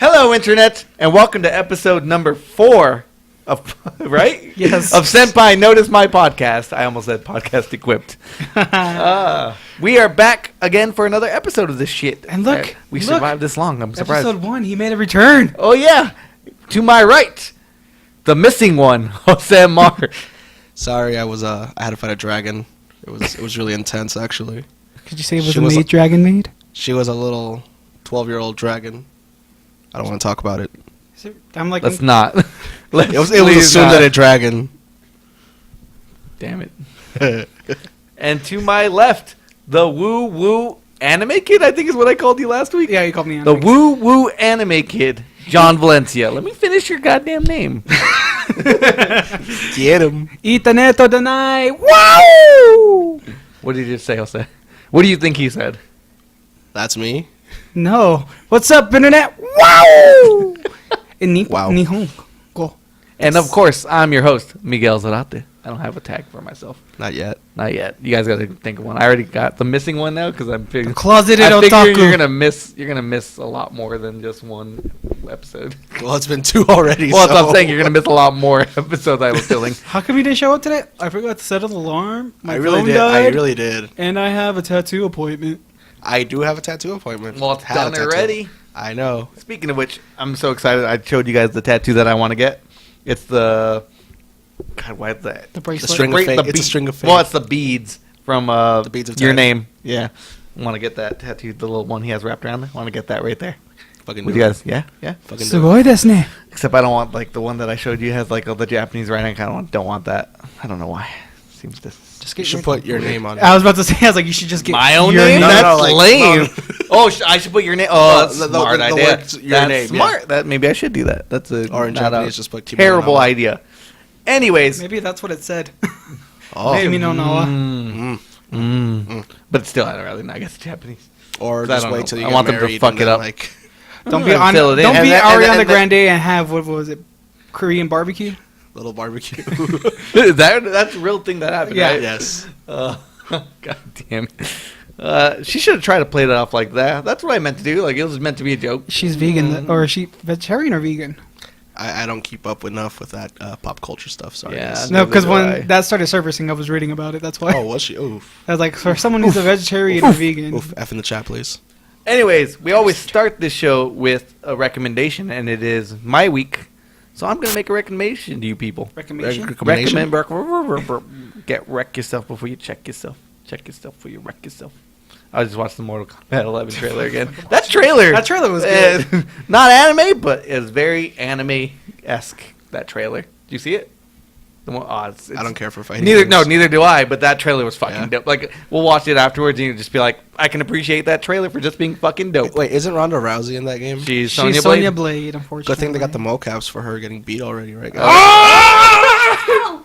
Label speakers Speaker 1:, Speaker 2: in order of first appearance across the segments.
Speaker 1: Hello, Internet, and welcome to episode number 4 of, right?
Speaker 2: Yes.
Speaker 1: Of Senpai Notice my podcast. I almost said podcast equipped. We are back again for another episode of this shit.
Speaker 2: And look,
Speaker 1: we survived this long. I'm surprised.
Speaker 2: Episode 1, he made a return.
Speaker 1: Oh, yeah. To my right, the missing one, Jose Mar.
Speaker 3: Sorry, I had to fight a dragon. It was really intense, actually.
Speaker 2: Could you say it was a dragon maid?
Speaker 3: She was a little 12-year-old dragon. I don't want to talk about it.
Speaker 1: Let's not.
Speaker 3: It was assumed that a dragon.
Speaker 1: Damn it. And to my left, the woo-woo anime kid, I think is what I called you last week.
Speaker 2: Yeah, you called me anime.
Speaker 1: The woo-woo anime kid, John Valencia. Let me finish your goddamn name.
Speaker 3: Get him.
Speaker 2: Itaneto Danai. Wow!
Speaker 1: What did you just say, Jose? What do you think he said?
Speaker 3: That's me.
Speaker 2: No. What's up, Internet? Wow!
Speaker 3: Wow.
Speaker 2: Nihongo.
Speaker 1: And of course, I'm your host, Miguel Zarate. I don't have a tag for myself.
Speaker 3: Not yet.
Speaker 1: Not yet. You guys got to think of one. I already got the missing one now because I'm figuring.
Speaker 2: Closeted
Speaker 1: I figure
Speaker 2: otaku.
Speaker 1: you're gonna miss a lot more than just one episode.
Speaker 3: Well, it's been 2 already.
Speaker 1: Well, that's what I'm saying. You're gonna miss a lot more episodes. I was feeling.
Speaker 2: How come you didn't show up today? I forgot to set an alarm. My
Speaker 3: I really
Speaker 2: phone
Speaker 3: did.
Speaker 2: died,
Speaker 3: I really did.
Speaker 2: And I have a tattoo appointment.
Speaker 3: I do have a tattoo appointment.
Speaker 1: Well, it's done already.
Speaker 3: I know.
Speaker 1: Speaking of which, I'm so excited. I showed you guys the tattoo that I want to get. It's the. God, why is that?
Speaker 2: The bracelet.
Speaker 3: The string of fate. It's a string of fate.
Speaker 1: Well, it's the beads from
Speaker 3: the beads of
Speaker 1: your
Speaker 3: time.
Speaker 1: name. Yeah. I want to get that tattoo, the little one he has wrapped around. I want to get that right there.
Speaker 3: Fucking
Speaker 1: With
Speaker 3: do
Speaker 1: you
Speaker 3: it.
Speaker 1: guys, yeah?
Speaker 3: Fucking do it.
Speaker 2: Sugoi desu ne.
Speaker 1: Except I don't want, like, the one that I showed you has, like, all the Japanese writing. I kind of don't want that. I don't know why. Seems to...
Speaker 2: Just
Speaker 3: You
Speaker 2: get
Speaker 3: should put your name on it.
Speaker 2: I was about to say, I was like, you should just get
Speaker 1: My own
Speaker 2: your
Speaker 1: name?
Speaker 3: No,
Speaker 1: That's
Speaker 3: no, like,
Speaker 1: lame.
Speaker 3: no.
Speaker 1: Oh, I should put your name. Oh, that's
Speaker 3: The
Speaker 1: smart idea.
Speaker 3: words, your
Speaker 1: That's
Speaker 3: name,
Speaker 1: smart. That maybe I should do that. That's a
Speaker 3: Or in
Speaker 1: not
Speaker 3: Japanese,
Speaker 1: a
Speaker 3: just put Kimono
Speaker 1: terrible
Speaker 3: Nawa.
Speaker 1: idea. Anyways,
Speaker 2: Maybe that's what it said.
Speaker 3: Oh.
Speaker 2: Kimi no Nawa.
Speaker 1: but still, I don't really know. I guess Japanese.
Speaker 3: Or
Speaker 1: 'Cause I
Speaker 3: just
Speaker 1: don't
Speaker 3: wait
Speaker 1: know.
Speaker 3: till you
Speaker 1: I
Speaker 3: get
Speaker 1: want them to
Speaker 3: married
Speaker 1: fuck
Speaker 3: and
Speaker 1: it
Speaker 3: then,
Speaker 1: up.
Speaker 3: like,
Speaker 2: Don't be
Speaker 1: Fill it in.
Speaker 2: Don't be
Speaker 1: And
Speaker 2: Ariana
Speaker 1: then-
Speaker 2: Grande and have what was it? Korean barbecue.
Speaker 3: little barbecue.
Speaker 1: That's a real thing that happened,
Speaker 2: Yeah.
Speaker 1: right?
Speaker 3: Yes.
Speaker 1: God damn it. She should have tried to play it off like that. That's what I meant to do. Like, it was meant to be a joke.
Speaker 2: She's vegan, or is she vegetarian or vegan?
Speaker 3: I don't keep up enough with that pop culture stuff. Sorry.
Speaker 1: Yeah.
Speaker 3: guys.
Speaker 2: No, because
Speaker 1: Neither do I.
Speaker 2: when that started surfacing, I was reading about it. That's why.
Speaker 3: Oh, was she? Oof.
Speaker 2: I was like, for someone who's a vegetarian or vegan.
Speaker 3: Oof. F in the chat, please.
Speaker 1: Anyways, we always start this show with a recommendation, and it is my week. So I'm going to make a recommendation to you people.
Speaker 2: Recommendation?
Speaker 1: Wreck yourself before you check yourself. Check yourself before you wreck yourself. I just watched the Mortal Kombat 11 trailer again. That trailer
Speaker 2: was good.
Speaker 1: not anime, but it's very anime-esque, that trailer. Did you see it? The one, it's
Speaker 3: I don't care for fighting.
Speaker 1: neither do I, but that trailer was fucking
Speaker 3: Yeah.
Speaker 1: dope. Like, we'll watch it afterwards and you'll just be like, I can appreciate that trailer for just being fucking dope.
Speaker 3: Wait, isn't Ronda Rousey in that game?
Speaker 1: She's
Speaker 2: She's
Speaker 1: Sonya Blade.
Speaker 2: Blade, unfortunately.
Speaker 3: Good thing they got the mocaps for her getting beat already, right, guys?
Speaker 1: I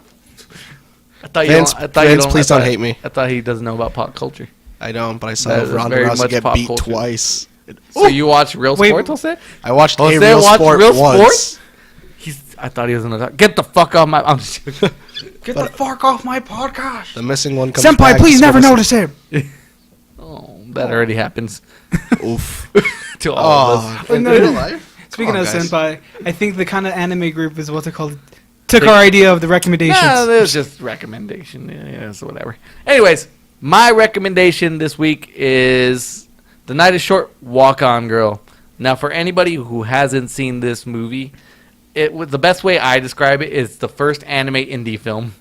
Speaker 1: thought
Speaker 3: Vince, please don't hate me.
Speaker 1: I thought he doesn't know about pop culture.
Speaker 3: I don't, but I
Speaker 1: That
Speaker 3: saw
Speaker 1: is
Speaker 3: Ronda
Speaker 1: very
Speaker 3: Rousey
Speaker 1: much
Speaker 3: get
Speaker 1: pop
Speaker 3: beat
Speaker 1: culture.
Speaker 3: twice.
Speaker 1: So you watch real
Speaker 2: Wait,
Speaker 1: sports, Jose?
Speaker 3: I watched
Speaker 1: Jose
Speaker 3: a real
Speaker 1: watched
Speaker 3: sport
Speaker 1: real
Speaker 3: once.
Speaker 1: sports? I thought he was gonna talk. Get the fuck off my. I'm just joking.
Speaker 2: Get the fuck off my podcast.
Speaker 3: The missing one comes
Speaker 2: Senpai,
Speaker 3: back.
Speaker 2: please never
Speaker 3: Give
Speaker 2: notice
Speaker 3: us
Speaker 2: him.
Speaker 1: Oh, that already happens
Speaker 3: Oof.
Speaker 1: to all of us.
Speaker 3: In
Speaker 2: no.
Speaker 3: real life?
Speaker 2: Speaking
Speaker 3: Come
Speaker 2: of
Speaker 3: on, guys.
Speaker 2: Senpai, I think the kind of anime group is what's it called? Took our idea of the recommendations.
Speaker 1: No, there's just recommendation. Yeah, so whatever. Anyways, my recommendation this week is The Night is Short, Walk On Girl. Now, for anybody who hasn't seen this movie, the best way I describe it is the first anime indie film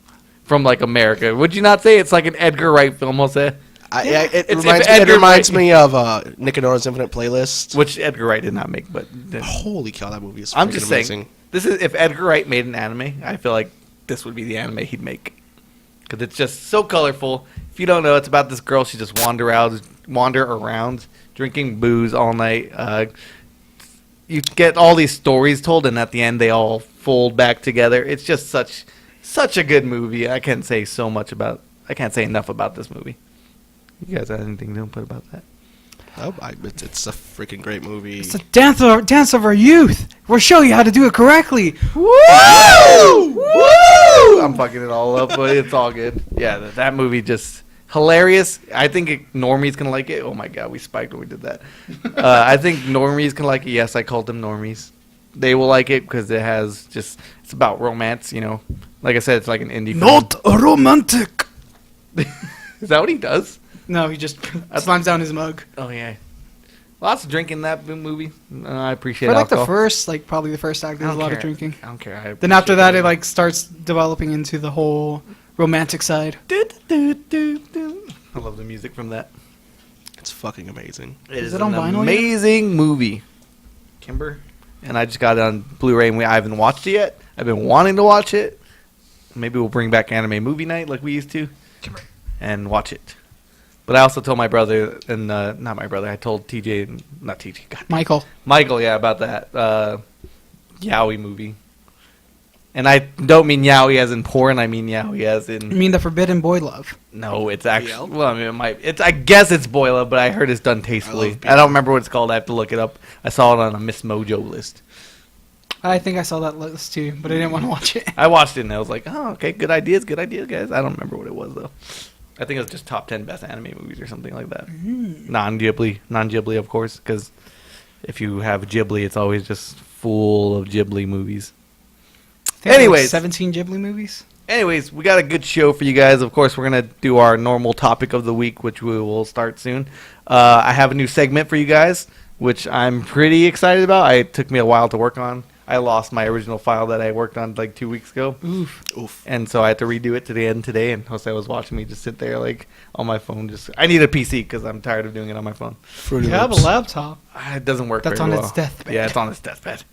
Speaker 1: from, like, America. Would you not say it's like an Edgar Wright film, Jose?
Speaker 3: It reminds me of Nick and Nora's Infinite Playlist.
Speaker 1: Which Edgar Wright did not make, but...
Speaker 3: Holy cow, that movie is
Speaker 1: I'm
Speaker 3: freaking
Speaker 1: just
Speaker 3: amazing.
Speaker 1: saying, this is if Edgar Wright made an anime, I feel like this would be the anime he'd make. Because it's just so colorful. If you don't know, it's about this girl. She just wander around, drinking booze all night. You get all these stories told, and at the end, they all fold back together. It's just such a good movie. I can't say enough about this movie. You guys have anything to put about that?
Speaker 3: Oh, it's a freaking great movie.
Speaker 2: It's a dance of our youth. We'll show you how to do it correctly.
Speaker 1: Woo! Woo! I'm fucking it all up, but it's all good. Yeah, that movie just hilarious. I think normies can like it. Oh my god, we spiked when we did that. I think normies can like it. Yes, I called them normies. They will like it because it's about romance. Like I said, it's like an indie.
Speaker 2: Not a romantic.
Speaker 1: Is that what he does?
Speaker 2: No, he just slams down his mug.
Speaker 1: Oh yeah. Lots of drinking in that movie. I appreciate
Speaker 2: For like
Speaker 1: alcohol.
Speaker 2: probably the first act, there's a lot of drinking.
Speaker 1: I don't care.
Speaker 2: Then after that, it like starts developing into the whole romantic side.
Speaker 1: I love the music from that.
Speaker 3: It's fucking amazing.
Speaker 2: Is it on vinyl yet?
Speaker 1: Amazing movie, Kimber. And I just got it on Blu-ray, and I haven't watched it yet. I've been wanting to watch it. Maybe we'll bring back anime movie night like we used to, and watch it. But I also told my brother, and not my brother, I told TJ, not TJ, God. Michael, yeah, about that yaoi movie. And I don't mean yaoi as in porn, I mean yaoi as in...
Speaker 2: You mean the forbidden boy love?
Speaker 1: No, it's actually... Well, I mean, I guess it's boy love, but I heard it's done tastefully. I don't remember what it's called, I have to look it up. I saw it on a Miss Mojo list.
Speaker 2: I think I saw that list too, but I didn't want to watch it.
Speaker 1: I watched it and I was like, oh, okay, good ideas, guys. I don't remember what it was, though. I think it was just top 10 best anime movies or something like that. Non-Ghibli, of course, because if you have Ghibli, it's always just full of Ghibli movies. Anyways,
Speaker 2: 17 Ghibli movies.
Speaker 1: Anyways, we got a good show for you guys. Of course, we're going to do our normal topic of the week, which we will start soon. I have a new segment for you guys, which I'm pretty excited about. It took me a while to work on. I lost my original file that I worked on like 2 weeks ago.
Speaker 2: Oof.
Speaker 1: And so I had to redo it to the end today, and Jose was watching me just sit there like on my phone. I need a PC because I'm tired of doing it on my phone.
Speaker 2: You have a laptop.
Speaker 1: It doesn't work
Speaker 2: That's
Speaker 1: very
Speaker 2: on
Speaker 1: well.
Speaker 2: its deathbed.
Speaker 1: Yeah, it's on its deathbed.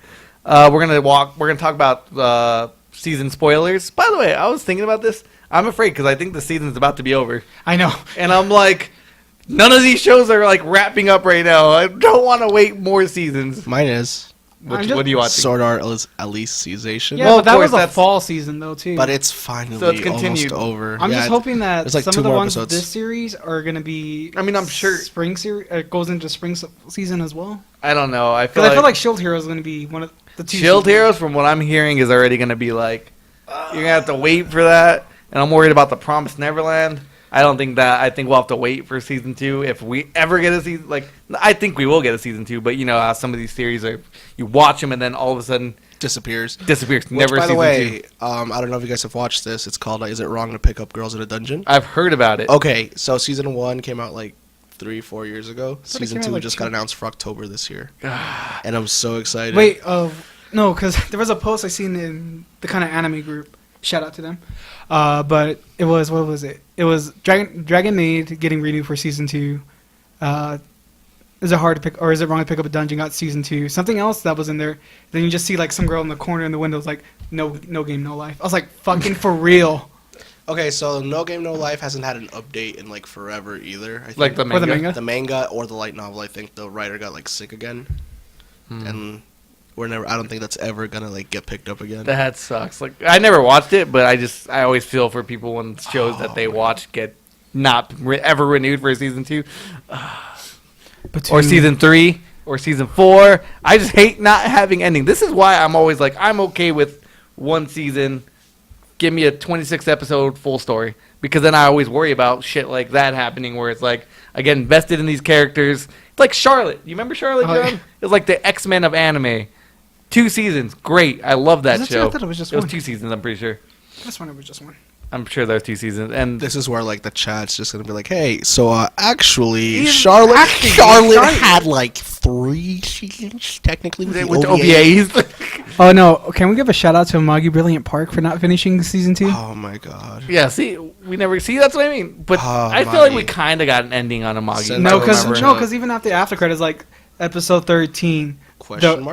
Speaker 1: We're gonna talk about season spoilers. By the way, I was thinking about this. I'm afraid because I think the season's about to be over.
Speaker 2: I know.
Speaker 1: And I'm like, none of these shows are like wrapping up right now. I don't want to wait more seasons.
Speaker 3: Mine is.
Speaker 1: What do you watch?
Speaker 3: Sword Art Alicization.
Speaker 2: Yeah, but that was a fall season though too.
Speaker 3: But it's finally almost over.
Speaker 2: I'm just hoping that
Speaker 3: like
Speaker 2: some of the ones
Speaker 3: episodes.
Speaker 2: this series are gonna be.
Speaker 1: I mean, I'm sure
Speaker 2: spring series goes into spring season as well.
Speaker 1: I don't know. I
Speaker 2: feel like Shield Hero is gonna be one of the two.
Speaker 1: Shield Heroes, from what I'm hearing, is already gonna be like you're gonna have to wait for that, and I'm worried about the Promised Neverland. I don't think that. I think we'll have to wait for season 2 if we ever get a season. Like, I think we will get a season 2, but you know how some of these series are. You watch them and then all of a sudden
Speaker 3: disappears.
Speaker 1: Which,
Speaker 3: never. By the way, I don't know if you guys have watched this. It's called "Is It Wrong to Pick Up Girls in a Dungeon?"
Speaker 1: I've heard about it.
Speaker 3: Okay, so season 1 came out like 3-4 years ago. Season 2
Speaker 2: like
Speaker 3: just got announced for October this year, and I'm so excited.
Speaker 2: Wait, no, because there was a post I seen in the kind of anime group. Shout out to them. But it was, what was it? It was Dragon Maid getting renewed for season 2. Is it hard to pick, or is it wrong to pick up a dungeon? Got season 2. Something else that was in there. Then you just see like some girl in the corner in the window, like no game, no life. I was like, fucking for real.
Speaker 3: Okay, so No Game No Life hasn't had an update in like forever either. I think.
Speaker 1: Like the manga?
Speaker 3: The manga or the light novel. I think the writer got like sick again, and I don't think that's ever gonna like get picked up again.
Speaker 1: That sucks. Like, I never watched it, but I always feel for people when shows that they watch get not ever renewed for season 2, or season 3, or season 4. I just hate not having ending. This is why I'm always like, I'm okay with one season. Give me a 26 episode full story, because then I always worry about shit like that happening where it's like I get invested in these characters. It's like Charlotte. You remember Charlotte, John?
Speaker 2: Yeah.
Speaker 1: It was like the X-Men of anime. 2 seasons. Great. I love that show.
Speaker 2: I thought it was just
Speaker 1: one. It
Speaker 2: one.
Speaker 1: was 2 seasons, I'm pretty sure.
Speaker 2: This one, it was just one.
Speaker 1: I'm sure there was 2 seasons. And
Speaker 3: this is where like the chat's just gonna be like, hey, so actually Charlotte had like 3 seasons technically with
Speaker 1: with
Speaker 3: the
Speaker 1: OVAs.
Speaker 2: Oh no! Can we give a shout out to Amagi Brilliant Park for not finishing season 2?
Speaker 3: Oh my god.
Speaker 1: Yeah, see, we never see. That's what I mean. But I feel like we kind of got an ending on Amagi.
Speaker 2: No, because even after credits, like episode 13, question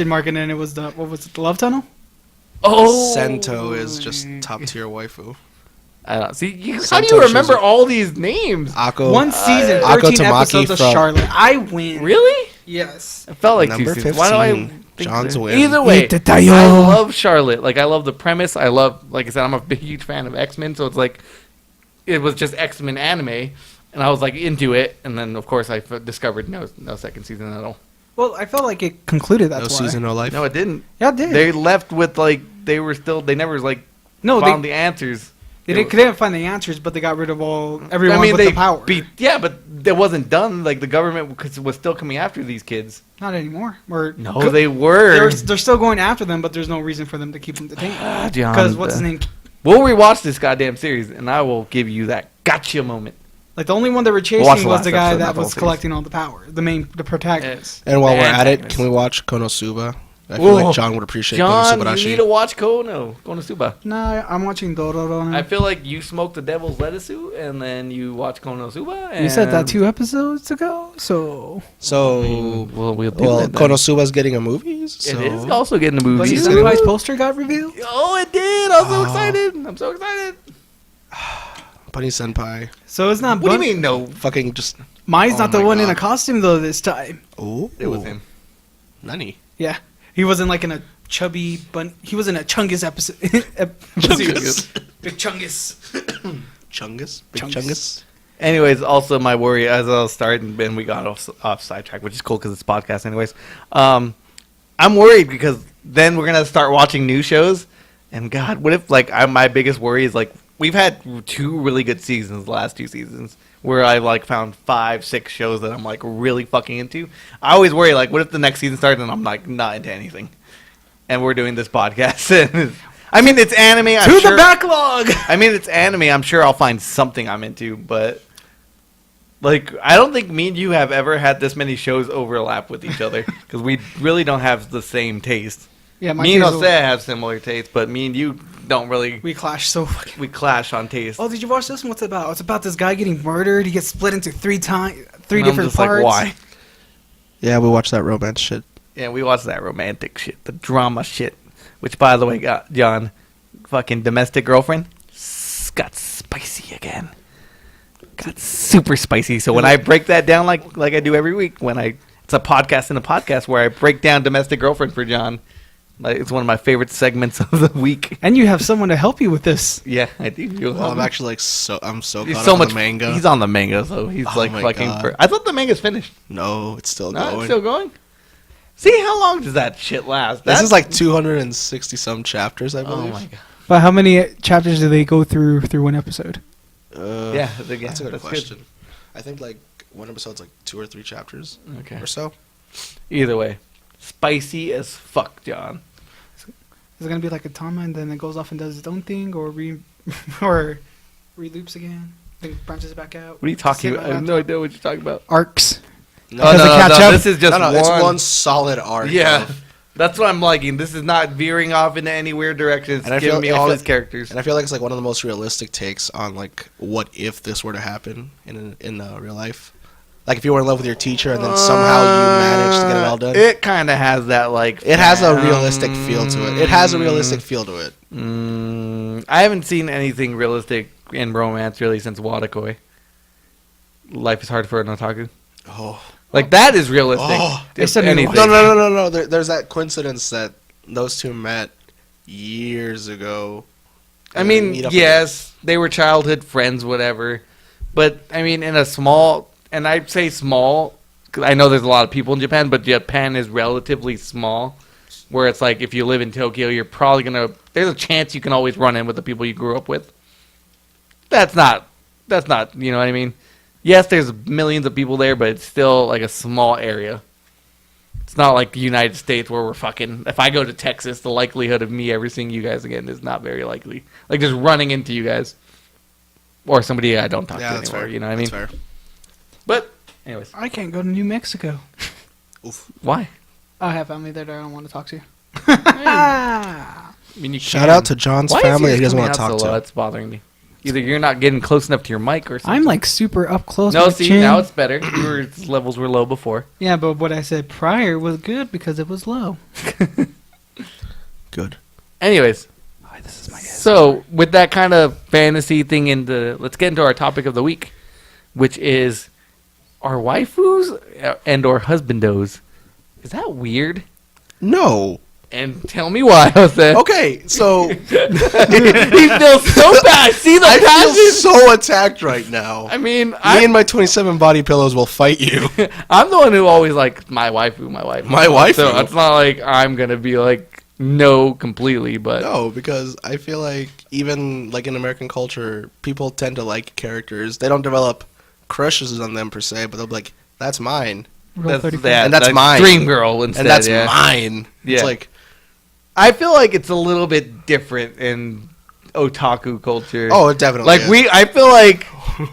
Speaker 2: mark, and then it was the the Love Tunnel.
Speaker 1: Oh,
Speaker 3: Sento is just top tier waifu.
Speaker 1: I don't see. How do you remember all these names?
Speaker 2: One season, 13 episodes of Charlotte. I win.
Speaker 1: Really?
Speaker 2: Yes.
Speaker 1: It felt like
Speaker 3: Number
Speaker 1: 2 seasons.
Speaker 3: 15,
Speaker 1: Why do I think
Speaker 3: John's
Speaker 1: that?
Speaker 3: win.
Speaker 1: Either way, I love Charlotte. Like, I love the premise. I love, like I said, I'm a huge fan of X-Men, so it's like it was just X-Men anime, and I was like into it. And then of course I discovered no second season at all.
Speaker 2: Well, I felt like it concluded. That's why.
Speaker 3: No season, no life.
Speaker 1: No, it didn't.
Speaker 2: Yeah, it did.
Speaker 1: They left with like they never like found the answers.
Speaker 2: They didn't find the answers, but they got rid of everyone with the power.
Speaker 1: But it wasn't done. Like, the government was still coming after these kids.
Speaker 2: Not anymore.
Speaker 1: No, they were.
Speaker 2: They're still going after them, but there's no reason for them to keep them detained. Because what's his name?
Speaker 1: We'll rewatch this goddamn series, and I will give you that gotcha moment.
Speaker 2: Like, the only one they were chasing was the guy that was collecting all the power. The protagonist.
Speaker 3: And while we're at it, can we watch Konosuba? I feel like John would appreciate
Speaker 1: John,
Speaker 3: Konosuba.
Speaker 1: you need to watch Konosuba.
Speaker 2: No, I'm watching Dororo now.
Speaker 1: I feel like you smoked the devil's lettuce, and then you watch Konosuba. And
Speaker 2: you said that 2 episodes ago, so...
Speaker 1: we'll do that then.
Speaker 3: Konosuba's getting a movie? So.
Speaker 1: It is also getting a movie.
Speaker 2: But Senpai's poster got revealed?
Speaker 1: Oh, it did! I'm so excited! I'm so excited!
Speaker 3: Bunny Senpai.
Speaker 2: So it's not...
Speaker 1: What do you mean, no?
Speaker 3: Fucking just...
Speaker 2: Mai's not the one in a costume, though, this time.
Speaker 3: Oh.
Speaker 1: It was him.
Speaker 3: Nani?
Speaker 2: Yeah. He wasn't like in a chubby bun. He was in a Chungus episode.
Speaker 3: Chungus.
Speaker 2: Big Chungus.
Speaker 3: Chungus? Big Chungus?
Speaker 1: Anyways, also my worry as I'll start, and we got off sidetrack, which is cool because it's podcast anyways. I'm worried because then we're going to start watching new shows. And God, what if, like, my biggest worry is, like, we've had 2 really good seasons, the last 2 seasons, where I, like, found 5, 6 shows that I'm, like, really fucking into. I always worry, like, what if the next season starts and I'm, like, not into anything? And we're doing this podcast. I mean, it's anime. I'm sure,
Speaker 2: the backlog!
Speaker 1: I mean, it's anime. I'm sure I'll find something I'm into, but, like, I don't think me and you have ever had this many shows overlap with each other, because we really don't have the same taste.
Speaker 2: Yeah,
Speaker 1: me and Jose have similar tastes, but me and you don't really.
Speaker 2: We clash so fucking.
Speaker 1: We clash on taste.
Speaker 2: Oh, did you watch this one? What's it about? It's about this guy getting murdered. He gets split into 3 different
Speaker 1: just
Speaker 2: parts.
Speaker 1: Like, why?
Speaker 3: Yeah, we watched that romance shit.
Speaker 1: Yeah, we watched that romantic shit, the drama shit. Which, by the way, got John, fucking domestic girlfriend, got spicy again. Got super spicy. So when I break that down, like I do every week, it's a podcast in a podcast where I break down domestic girlfriend for John. Like, it's one of my favorite segments of the week.
Speaker 2: And you have someone to help you with this.
Speaker 1: Yeah, I do.
Speaker 3: Well, I'm actually I'm so
Speaker 1: he's
Speaker 3: caught
Speaker 1: so
Speaker 3: up
Speaker 1: much
Speaker 3: on the manga.
Speaker 1: He's on the manga, so he's like fucking. I thought the manga's finished.
Speaker 3: No, it's still
Speaker 1: No,
Speaker 3: going.
Speaker 1: it's still going. See, how long does that shit last?
Speaker 3: This is like 260 some chapters, I believe.
Speaker 1: Oh my god.
Speaker 2: But how many chapters do they go through one episode?
Speaker 1: Yeah,
Speaker 3: that's a good question. I think like one episode's like 2 or 3 chapters.
Speaker 1: Okay.
Speaker 3: Or so.
Speaker 1: Either way, spicy as fuck, John.
Speaker 2: Is it gonna be like a Tama and then it goes off and does its own thing, or reloops again, then branches back out?
Speaker 1: What are you talking about? I have no idea what you're talking about.
Speaker 2: Arcs.
Speaker 3: No,
Speaker 2: Does it catch up?
Speaker 1: This is just one.
Speaker 3: It's one solid arc.
Speaker 1: Yeah, that's what I'm liking. This is not veering off into any weird direction. It's giving me all his characters.
Speaker 3: And I feel like it's like one of the most realistic takes on like what if this were to happen in real life. Like if you were in love with your teacher and then somehow you managed to get it all done.
Speaker 1: It kind of has that like.
Speaker 3: It has a realistic feel to it. It has a realistic feel to it.
Speaker 1: I haven't seen anything realistic in romance really since Wadakoi. Life is hard for an otaku.
Speaker 3: Oh.
Speaker 1: Like that is realistic.
Speaker 3: Oh.
Speaker 1: If
Speaker 2: anything.
Speaker 3: No. There's that coincidence that those 2 met years ago.
Speaker 1: I mean, yes, they were childhood friends, whatever. But I mean, in a small. And I'd say small, because I know there's a lot of people in Japan, but Japan is relatively small, where it's like if you live in Tokyo, you're probably going to, there's a chance you can always run in with the people you grew up with. That's not, you know what I mean? Yes, there's millions of people there, but it's still like a small area. It's not like the United States where we're fucking, if I go to Texas, the likelihood of me ever seeing you guys again is not very likely. Like just running into you guys. Or somebody I don't talk to anymore,
Speaker 3: fair.
Speaker 1: You know what I mean?
Speaker 3: That's fair.
Speaker 1: But, anyways.
Speaker 2: I can't go to New Mexico.
Speaker 3: Oof.
Speaker 1: Why?
Speaker 2: I have family there that I don't want to talk to.
Speaker 1: I mean, you
Speaker 3: Shout out to John's family that he doesn't want to talk to.
Speaker 1: That's bothering me. Either you're not getting close enough to your mic or something.
Speaker 2: I'm like super up close.
Speaker 1: No,
Speaker 2: with
Speaker 1: see,
Speaker 2: Chin.
Speaker 1: now it's better. Your levels were low before.
Speaker 2: Yeah, but what I said prior was good because it was low.
Speaker 3: Good.
Speaker 1: Anyways.
Speaker 2: Oh, this is my
Speaker 1: So, with that kind of fantasy thing, let's get into our topic of the week, which is our waifus and or husbandos. Is that weird?
Speaker 3: No.
Speaker 1: And tell me why, Jose.
Speaker 3: Okay, so
Speaker 1: he feels so bad. See the
Speaker 3: I
Speaker 1: passion?
Speaker 3: feel so attacked right now.
Speaker 1: I mean,
Speaker 3: me and my 27 body pillows will fight you.
Speaker 1: I'm the one who always like my waifu.
Speaker 3: My waifu?
Speaker 1: So it's not like I'm gonna be like no completely, but
Speaker 3: No, because I feel like even like in American culture, people tend to like characters. They don't develop crushes on them per se, but they'll be like, "That's mine,"
Speaker 2: Real
Speaker 1: that's
Speaker 2: 35.
Speaker 1: that.
Speaker 3: And that's
Speaker 1: like
Speaker 3: mine.
Speaker 1: Dream Girl instead.
Speaker 3: and that's
Speaker 1: yeah.
Speaker 3: mine.
Speaker 1: Yeah.
Speaker 3: It's like,
Speaker 1: I feel like it's a little bit different in otaku culture.
Speaker 3: oh, it definitely.
Speaker 1: like
Speaker 3: is.
Speaker 1: I feel like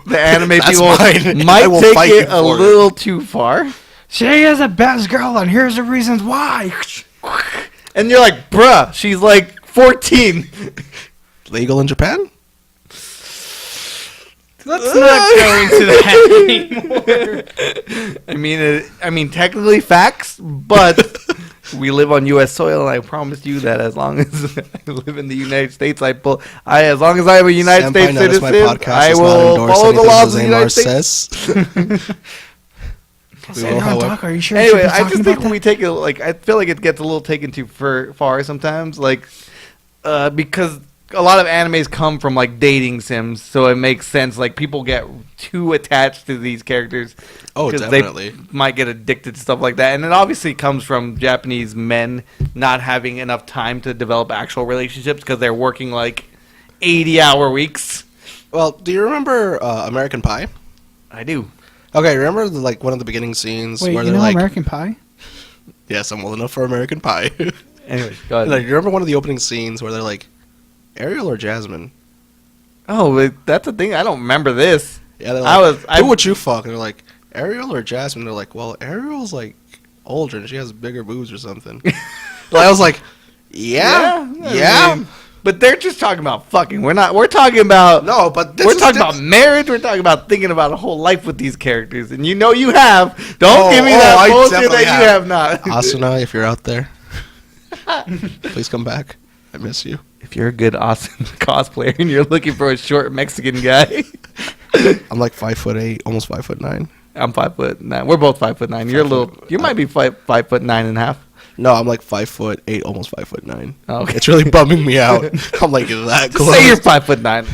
Speaker 1: the anime
Speaker 3: That's
Speaker 1: people
Speaker 3: mine. I
Speaker 1: might
Speaker 3: will
Speaker 1: take
Speaker 3: fight you
Speaker 1: it a
Speaker 3: for it.
Speaker 1: little too far.
Speaker 2: She is the best girl, and here's the reasons why.
Speaker 1: And you're like, bruh, she's like 14.
Speaker 3: legal in Japan.
Speaker 2: Let's not go into that anymore.
Speaker 1: I mean, technically facts, but we live on U.S. soil, and I promise you that as long as I live in the United States, as long as I am a United
Speaker 3: Senpai
Speaker 1: States
Speaker 3: Notice, my
Speaker 1: citizen,
Speaker 3: podcast
Speaker 1: I
Speaker 3: does not
Speaker 1: will
Speaker 3: endorse
Speaker 1: follow the
Speaker 3: anything
Speaker 1: laws of the
Speaker 3: Zaymar
Speaker 1: United States.
Speaker 3: says.
Speaker 2: Say no,
Speaker 3: however-
Speaker 2: Doc, are you sure?
Speaker 1: Anyway,
Speaker 2: you should be
Speaker 1: I
Speaker 2: talking
Speaker 1: just
Speaker 2: about
Speaker 1: think when
Speaker 2: that?
Speaker 1: we take it, I feel like it gets a little taken too far sometimes, because a lot of animes come from dating sims, so it makes sense. Like people get too attached to these characters.
Speaker 3: Oh,
Speaker 1: 'cause
Speaker 3: definitely.
Speaker 1: They might get addicted to stuff like that, and it obviously comes from Japanese men not having enough time to develop actual relationships because they're working 80-hour weeks.
Speaker 3: Well, do you remember American Pie?
Speaker 1: I do.
Speaker 3: Okay, remember one of the beginning scenes
Speaker 2: Wait,
Speaker 3: where
Speaker 2: you
Speaker 3: they're
Speaker 2: know
Speaker 3: like,
Speaker 2: American Pie?
Speaker 3: "Yes, I'm old enough for American Pie."
Speaker 1: Anyway, go ahead.
Speaker 3: Like, you remember one of the opening scenes where they're like, "Ariel or Jasmine?"
Speaker 1: Oh, that's the thing. I don't remember this.
Speaker 3: Yeah, they're like,
Speaker 1: I
Speaker 3: "Who would you fuck?" And they're like, "Ariel or Jasmine?" They're like, "Well, Ariel's older and she has bigger boobs or something." I was like, "Yeah,
Speaker 1: I mean, but they're just talking about fucking. We're talking about
Speaker 3: No, but this
Speaker 1: we're
Speaker 3: is
Speaker 1: talking about marriage. We're talking about thinking about a whole life with these characters, and you have. Don't give me that
Speaker 3: I
Speaker 1: bullshit
Speaker 3: definitely
Speaker 1: that you have not.
Speaker 3: Asuna, if you're out there, please come back. I miss you.
Speaker 1: If you're a good awesome cosplayer and you're looking for a short Mexican guy,
Speaker 3: I'm like 5'8", almost 5'9".
Speaker 1: I'm 5'9". We're both 5'9". You're a little. You might be 5'9.5".
Speaker 3: No, I'm like 5'8", almost 5'9".
Speaker 1: Oh, okay.
Speaker 3: It's really bumming me out. I'm like that
Speaker 1: Just
Speaker 3: close.
Speaker 1: say you're 5'9".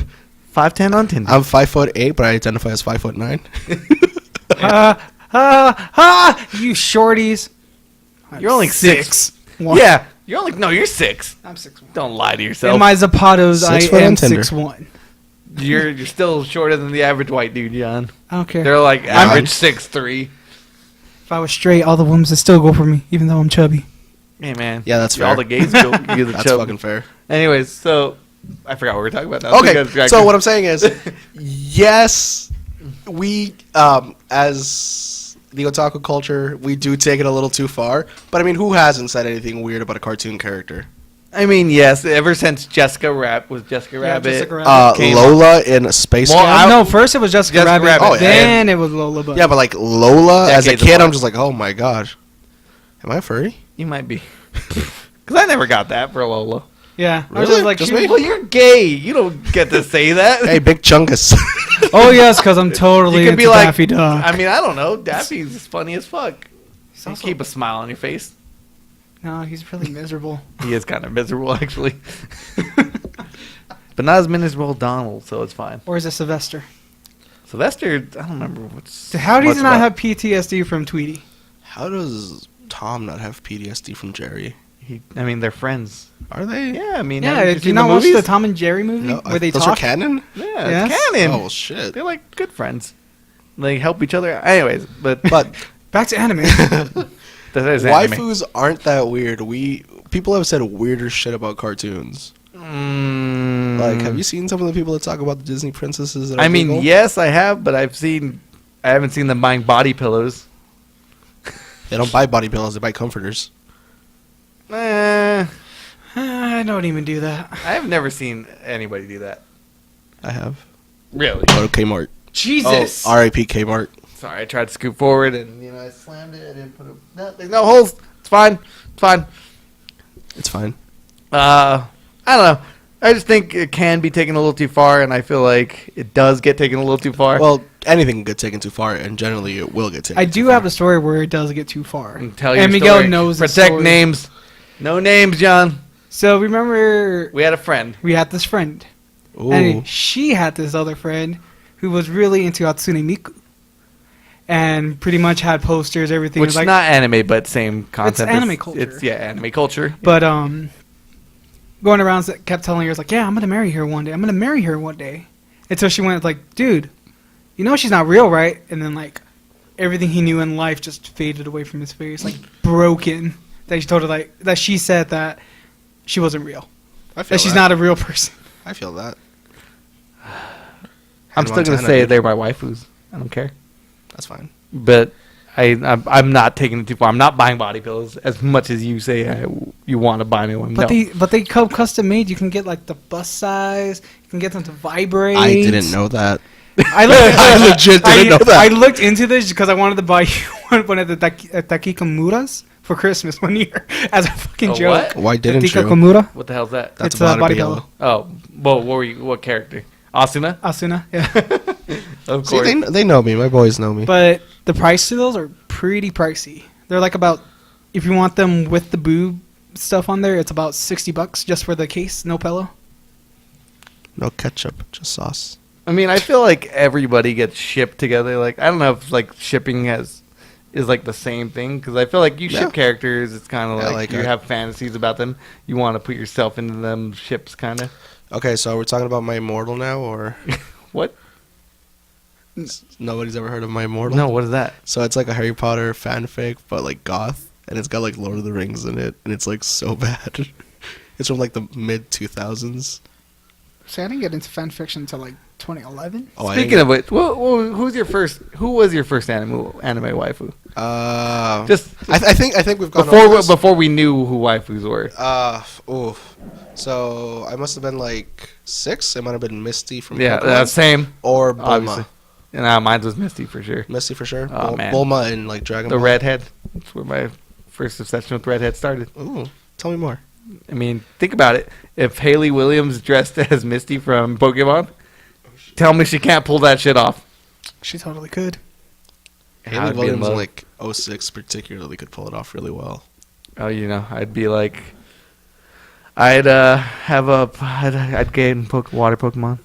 Speaker 1: 5'10" on Tinder.
Speaker 3: I'm 5'8", but I identify as 5'9".
Speaker 2: You shorties.
Speaker 1: You're only 6.
Speaker 2: One.
Speaker 1: Yeah, you're 6.
Speaker 2: I'm 6'1".
Speaker 1: Don't lie to yourself.
Speaker 2: In my Zapatos, I
Speaker 3: 6 foot on
Speaker 2: am
Speaker 3: Tinder.
Speaker 2: 6'1".
Speaker 1: You're still shorter than the average white dude, John.
Speaker 2: I don't care.
Speaker 1: They're average 6'3".
Speaker 2: If I was straight, all the women would still go for me, even though I'm chubby.
Speaker 1: Hey man.
Speaker 3: Yeah, that's
Speaker 1: All
Speaker 3: fair.
Speaker 1: the gays go. You're the
Speaker 3: That's
Speaker 1: chub.
Speaker 3: fucking fair.
Speaker 1: Anyways, so I forgot what we were talking about now.
Speaker 3: Okay, so what I'm saying is, yes, we, as the otaku culture, we do take it a little too far. But I mean, who hasn't said anything weird about a cartoon character?
Speaker 1: I mean, yes. Ever since Jessica Rabbit,
Speaker 2: Jessica Rabbit.
Speaker 1: came
Speaker 3: Lola in Space
Speaker 1: Well,
Speaker 3: Jam.
Speaker 2: No, first it was Jessica Rabbit.
Speaker 1: Rabbit.
Speaker 3: Oh, yeah.
Speaker 2: Then it was Lola. But
Speaker 3: Yeah, but like Lola, as a
Speaker 1: Decades
Speaker 3: kid,
Speaker 1: apart.
Speaker 3: I'm just like, oh my gosh, am I a furry?
Speaker 1: You might be. Because I never got that for Lola.
Speaker 2: yeah, I was
Speaker 3: Really?
Speaker 2: just like,
Speaker 3: Just
Speaker 2: she-
Speaker 3: me?
Speaker 1: Well, you're gay. You don't get to say that.
Speaker 3: Hey, Big Chungus.
Speaker 2: oh yes, because I'm totally
Speaker 1: you could
Speaker 2: into
Speaker 1: be like,
Speaker 2: Daffy Duck.
Speaker 1: I mean, I don't know. Daffy's funny as fuck.
Speaker 2: He's
Speaker 1: You
Speaker 2: also-
Speaker 1: keep a smile on your face.
Speaker 2: No, he's really miserable.
Speaker 1: He is kind of miserable, actually. But not as miserable as Donald, so it's fine.
Speaker 2: Or is it Sylvester?
Speaker 1: Sylvester, I don't remember what's.
Speaker 2: How does
Speaker 1: much
Speaker 2: he not
Speaker 1: about-
Speaker 2: have PTSD from Tweety?
Speaker 3: How does Tom not have PTSD from Jerry?
Speaker 1: I mean, they're friends.
Speaker 3: Are they?
Speaker 1: Yeah, I mean,
Speaker 2: Yeah,
Speaker 1: haven't
Speaker 2: did
Speaker 1: seen
Speaker 2: you not watch the
Speaker 1: movies?
Speaker 2: Tom and Jerry movie
Speaker 3: No,
Speaker 2: where they
Speaker 3: those
Speaker 2: talk?
Speaker 3: are canon.
Speaker 1: Yeah,
Speaker 2: Yes.
Speaker 1: it's canon.
Speaker 3: Oh shit!
Speaker 1: They're like good friends. They help each other. Anyways, but
Speaker 3: But
Speaker 2: Back to anime.
Speaker 1: that is anime.
Speaker 3: waifus aren't that weird. People have said weirder shit about cartoons. Like, have you seen some of the people that talk about the Disney princesses? That are
Speaker 1: I mean,
Speaker 3: legal?
Speaker 1: yes, I have, but I haven't seen them buying body pillows.
Speaker 3: They don't buy body pillows; they buy comforters.
Speaker 2: I don't even do that.
Speaker 1: I've never seen anybody do that.
Speaker 3: I have.
Speaker 1: Really?
Speaker 3: Go to Kmart.
Speaker 2: Jesus.
Speaker 3: Oh, R.I.P. Kmart.
Speaker 1: Sorry, I tried to scoot forward and I slammed it. I didn't put it. No, there's no holes. It's fine. It's fine.
Speaker 3: It's fine.
Speaker 1: I don't know. I just think it can be taken a little too far, and I feel like it does get taken a little too far.
Speaker 3: Well, anything can get taken too far, and generally it will get taken.
Speaker 2: I
Speaker 3: too
Speaker 2: do
Speaker 3: far.
Speaker 2: have a story where it does get too far.
Speaker 1: And tell your
Speaker 2: and Miguel
Speaker 1: story.
Speaker 2: knows the
Speaker 1: Protect
Speaker 2: story.
Speaker 1: names. No names, John.
Speaker 2: So remember,
Speaker 1: We had a friend.
Speaker 2: we had this friend,
Speaker 3: Ooh.
Speaker 2: and she had this other friend who was really into Hatsune Miku, and pretty much had posters, everything.
Speaker 1: Which
Speaker 2: It was
Speaker 1: is not anime, but same concept.
Speaker 2: anime culture.
Speaker 1: It's anime culture.
Speaker 2: But going around kept telling her, like, yeah, I'm gonna marry her one day. I'm gonna marry her one day. Until she went like, dude, you know she's not real, right? And then like everything he knew in life just faded away from his face, like broken. That she told her like that she said that she wasn't real.
Speaker 3: I feel
Speaker 2: That she's not a real person.
Speaker 3: I feel that.
Speaker 1: I'm still gonna say they're my waifus. I don't care.
Speaker 3: That's fine.
Speaker 1: But I'm not taking it too far. I'm not buying body pillows as much as you say you want to buy me one.
Speaker 2: But
Speaker 1: No.
Speaker 2: they come custom made. You can get like the bust size. You can get them to vibrate.
Speaker 3: I didn't know that.
Speaker 2: I
Speaker 3: legit didn't know that.
Speaker 2: I looked into this because I wanted to buy one of the Takikamuras for Christmas one year as a fucking
Speaker 1: A
Speaker 2: joke.
Speaker 1: what?
Speaker 3: Why didn't you?
Speaker 2: Takikamura.
Speaker 1: What the hell's that?
Speaker 3: That's
Speaker 2: It's
Speaker 3: about
Speaker 2: a body
Speaker 3: to be
Speaker 2: pillow.
Speaker 1: Oh, well, what character? Asuna?
Speaker 2: Asuna, yeah.
Speaker 1: Of
Speaker 3: See,
Speaker 1: course.
Speaker 3: they know me. My boys know me.
Speaker 2: But the price to those are pretty pricey. They're like about, if you want them with the boob stuff on there, it's about $60 just for the case, no pillow.
Speaker 3: No ketchup, just sauce.
Speaker 1: I mean, I feel like everybody gets shipped together. Like, I don't know if like shipping is like the same thing, because I feel like you ship
Speaker 3: Yeah.
Speaker 1: characters. It's kind of
Speaker 3: Yeah,
Speaker 1: like
Speaker 3: like
Speaker 1: you have fantasies about them. You want to put yourself into them ships, kind of.
Speaker 3: Okay, so we're talking about My Immortal now, or
Speaker 1: What?
Speaker 3: nobody's ever heard of My Immortal?
Speaker 1: No, what is that?
Speaker 3: So it's like a Harry Potter fanfic, but like goth, and it's got like Lord of the Rings in it, and it's like so bad. It's from like the mid 2000s.
Speaker 2: See, I didn't get into fan fiction until like 2011.
Speaker 3: Oh,
Speaker 1: Speaking of which, who was your first anime waifu? Just
Speaker 3: I think we've gone over this.
Speaker 1: before we knew who waifus were.
Speaker 3: Oof. So I must have been like 6. It might have been Misty from
Speaker 1: Yeah,
Speaker 3: Pokemon,
Speaker 1: same.
Speaker 3: or
Speaker 1: Obviously.
Speaker 3: Bulma.
Speaker 1: And mine was Misty for sure.
Speaker 3: Misty for sure.
Speaker 1: Oh, man.
Speaker 3: Bulma and like Dragon
Speaker 1: The
Speaker 3: Ball.
Speaker 1: redhead. That's where my first obsession with redhead started.
Speaker 3: Ooh, tell me more.
Speaker 1: I mean, think about it. If Haley Williams dressed as Misty from Pokemon, tell me she can't pull that shit off.
Speaker 2: She totally could.
Speaker 1: I'd
Speaker 3: Haley
Speaker 1: be in
Speaker 3: Williams in
Speaker 1: love.
Speaker 3: like 06 particularly could pull it off really well.
Speaker 1: Oh, I'd be like, I'd gain water Pokemon.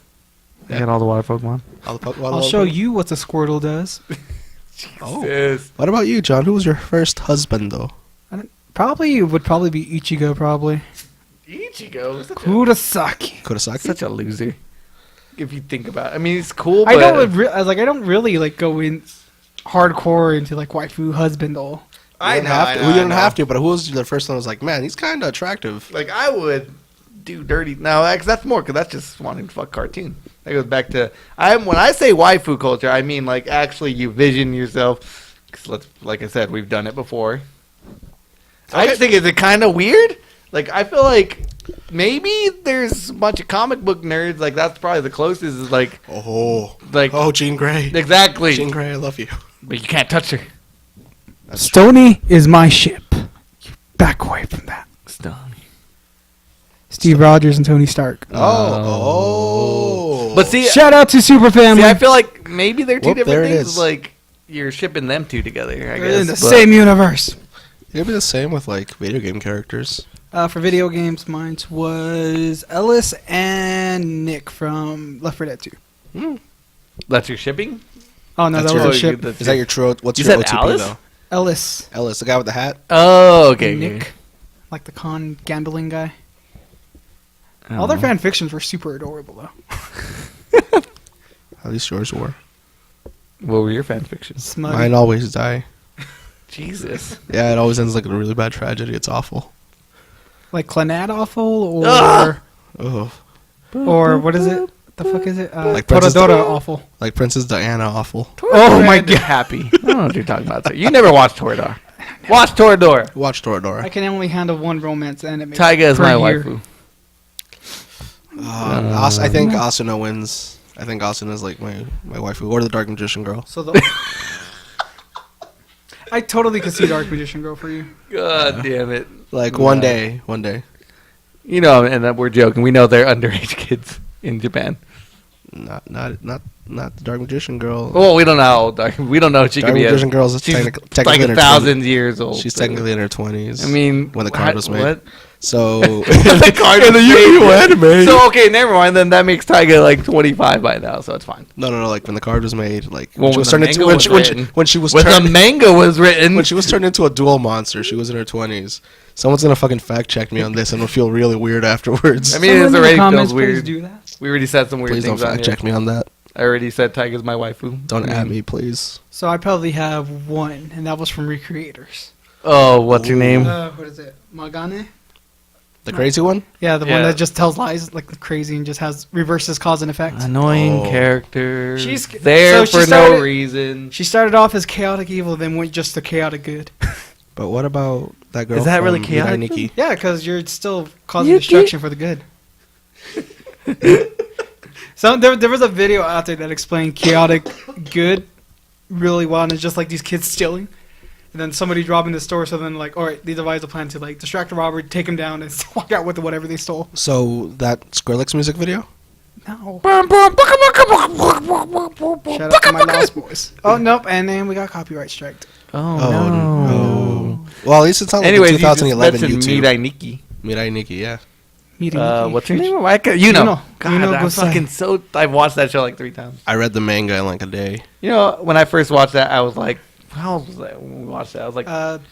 Speaker 1: I
Speaker 3: Yeah.
Speaker 1: got all the water Pokemon.
Speaker 2: I'll show you what the Squirtle does.
Speaker 3: Oh.
Speaker 1: Jesus.
Speaker 3: What about you, John? Who was your first husband, though?
Speaker 2: Probably would probably be Ichigo. Probably
Speaker 1: Ichigo.
Speaker 2: Kurosaki.
Speaker 3: Kurosaki?
Speaker 1: Such a loser. If you think about it. I mean, it's cool, but
Speaker 2: I don't really like go in hardcore into like waifu husband all.
Speaker 3: You don't have to, but who was the first one who was like, man, he's kind of attractive?
Speaker 1: Like, I would do dirty. Now, that's more because that's just wanting to fuck cartoon. That goes back to when I say waifu culture, I mean like actually you vision yourself. 'Cause like I said, we've done it before. I just think is it kind of weird. Like I feel like maybe there's a bunch of comic book nerds. Like that's probably the closest. Is like
Speaker 3: Jean Grey.
Speaker 1: exactly.
Speaker 3: Jean Grey, I love you.
Speaker 1: But you can't touch her.
Speaker 2: Stony is my ship. You back away from that.
Speaker 1: Stony.
Speaker 2: Steve Rogers and Tony Stark.
Speaker 1: But see,
Speaker 2: Shout out to Super Family.
Speaker 1: I feel like maybe they're two
Speaker 3: Whoop, there
Speaker 1: different
Speaker 3: it
Speaker 1: things.
Speaker 3: is.
Speaker 1: Like you're shipping them two together. I
Speaker 2: They're
Speaker 1: guess
Speaker 2: in the
Speaker 1: but-
Speaker 2: same universe.
Speaker 3: It'd be the same with like video game characters.
Speaker 2: For video games, mine was Ellis and Nick from Left 4 Dead 2.
Speaker 1: That's your shipping.
Speaker 2: Oh no,
Speaker 3: That's
Speaker 2: that
Speaker 3: your-
Speaker 2: was a ship.
Speaker 3: Is that your true? What's
Speaker 1: You
Speaker 3: your
Speaker 1: said
Speaker 3: OTP
Speaker 1: Alice?
Speaker 3: though?
Speaker 2: Ellis.
Speaker 3: Ellis, the guy with the hat.
Speaker 1: Oh, okay.
Speaker 2: and
Speaker 1: okay.
Speaker 2: Nick, like the con gambling guy.
Speaker 1: I don't
Speaker 2: All their
Speaker 1: know.
Speaker 2: fan fictions were super adorable though.
Speaker 3: At least yours were.
Speaker 1: What were your fan fictions?
Speaker 2: Smutty.
Speaker 3: Mine always die.
Speaker 1: Jesus.
Speaker 3: Yeah, it always ends like in a really bad tragedy. It's awful.
Speaker 2: Like Clannad awful or
Speaker 1: Ugh.
Speaker 3: Oh,
Speaker 2: or what is it? The fuck is it?
Speaker 3: Like Princess
Speaker 2: Toradora
Speaker 3: Diana.
Speaker 2: awful.
Speaker 3: like Princess Diana, awful.
Speaker 2: Oh my
Speaker 1: God. Happy. I don't know what you're talking about. Sir. You never watched Toradora. Watch Toradora.
Speaker 3: Watch Toradora.
Speaker 2: I can only handle one romance anime.
Speaker 1: Taiga is
Speaker 2: per
Speaker 1: my
Speaker 2: year.
Speaker 1: waifu.
Speaker 3: I think Asuna wins. I think Asuna is like my waifu, or the Dark Magician girl.
Speaker 2: So the I totally could see Dark Magician Girl for you.
Speaker 1: God damn it.
Speaker 3: Like one day.
Speaker 1: You know, and that we're joking. We know they're underage kids in Japan.
Speaker 3: Not the Dark Magician girl.
Speaker 1: Well, we don't know how old. We don't know if she
Speaker 3: Dark
Speaker 1: could be.
Speaker 3: Magician girl is
Speaker 1: She's
Speaker 3: technically
Speaker 1: like
Speaker 3: in her
Speaker 1: 1,000 years old.
Speaker 3: She's
Speaker 1: so.
Speaker 3: technically in her 20s.
Speaker 1: I mean,
Speaker 3: when the card was made.
Speaker 1: What?
Speaker 3: So
Speaker 1: The card
Speaker 3: in the
Speaker 1: was made.
Speaker 3: Yu-Gi-Oh anime.
Speaker 1: So okay, never mind. Then that makes Taiga like 25 by now, so it's fine.
Speaker 3: No. Like when the card was made, like
Speaker 1: Well,
Speaker 3: when she was
Speaker 1: when
Speaker 3: turned
Speaker 1: the
Speaker 3: into
Speaker 1: manga was written.
Speaker 3: when she was
Speaker 1: When the
Speaker 3: turned
Speaker 1: manga was written.
Speaker 3: when she was turned into a dual monster, she was in her 20s. Someone's gonna fucking fact check me on this, and it'll feel really weird afterwards.
Speaker 1: I mean,
Speaker 2: Someone
Speaker 1: it's
Speaker 2: in the
Speaker 1: already
Speaker 2: comments,
Speaker 1: feels weird.
Speaker 2: please do that.
Speaker 1: We already said some weird
Speaker 3: Please don't
Speaker 1: things on
Speaker 3: fact
Speaker 1: here.
Speaker 3: check me on that.
Speaker 1: I already said Taiga's my waifu.
Speaker 3: Don't at me, please.
Speaker 2: So I probably have one, and that was from Recreators.
Speaker 1: Oh, what's your name?
Speaker 2: What is it? Magane?
Speaker 3: The crazy one?
Speaker 2: Yeah, the
Speaker 1: Yeah.
Speaker 2: one that just tells lies like crazy and just has reverses cause and effect.
Speaker 1: Annoying
Speaker 3: Oh.
Speaker 1: character.
Speaker 2: She's-
Speaker 1: there
Speaker 2: so
Speaker 1: for
Speaker 2: she
Speaker 1: no
Speaker 2: started-
Speaker 1: reason.
Speaker 2: She started off as chaotic evil, then went just to chaotic good.
Speaker 3: But what about that girl?
Speaker 1: Is that really
Speaker 3: from
Speaker 1: chaotic?
Speaker 3: Mirai Nikki?
Speaker 2: Yeah, because you're still causing
Speaker 1: Yuki.
Speaker 2: destruction for the good. So there was a video out there that explained chaotic good really well, and it's just like these kids stealing, and then somebody robbing the store. So then like, all right, they devise a plan to like distract the robber, take him down, and walk out with whatever they stole.
Speaker 3: So that Skrillex music video?
Speaker 2: No, shout out to my Lost Boys. Oh nope, and then we got copyright striked.
Speaker 1: Oh,
Speaker 3: Oh,
Speaker 1: no.
Speaker 3: no. Well, at least it's on like
Speaker 1: Anyways,
Speaker 3: the 2011
Speaker 1: you just
Speaker 3: YouTube.
Speaker 1: mentioned Mirai Nikki.
Speaker 3: Mirai Nikki, yeah.
Speaker 2: Meeting
Speaker 1: What's her name? You know. God,
Speaker 2: Yuno
Speaker 1: I'm
Speaker 2: Gosai.
Speaker 1: fucking so... I've watched that show like 3 times.
Speaker 3: I read the manga in like a day.
Speaker 1: You know, when I first watched that, I was like... How old was I when we watched that? I was like...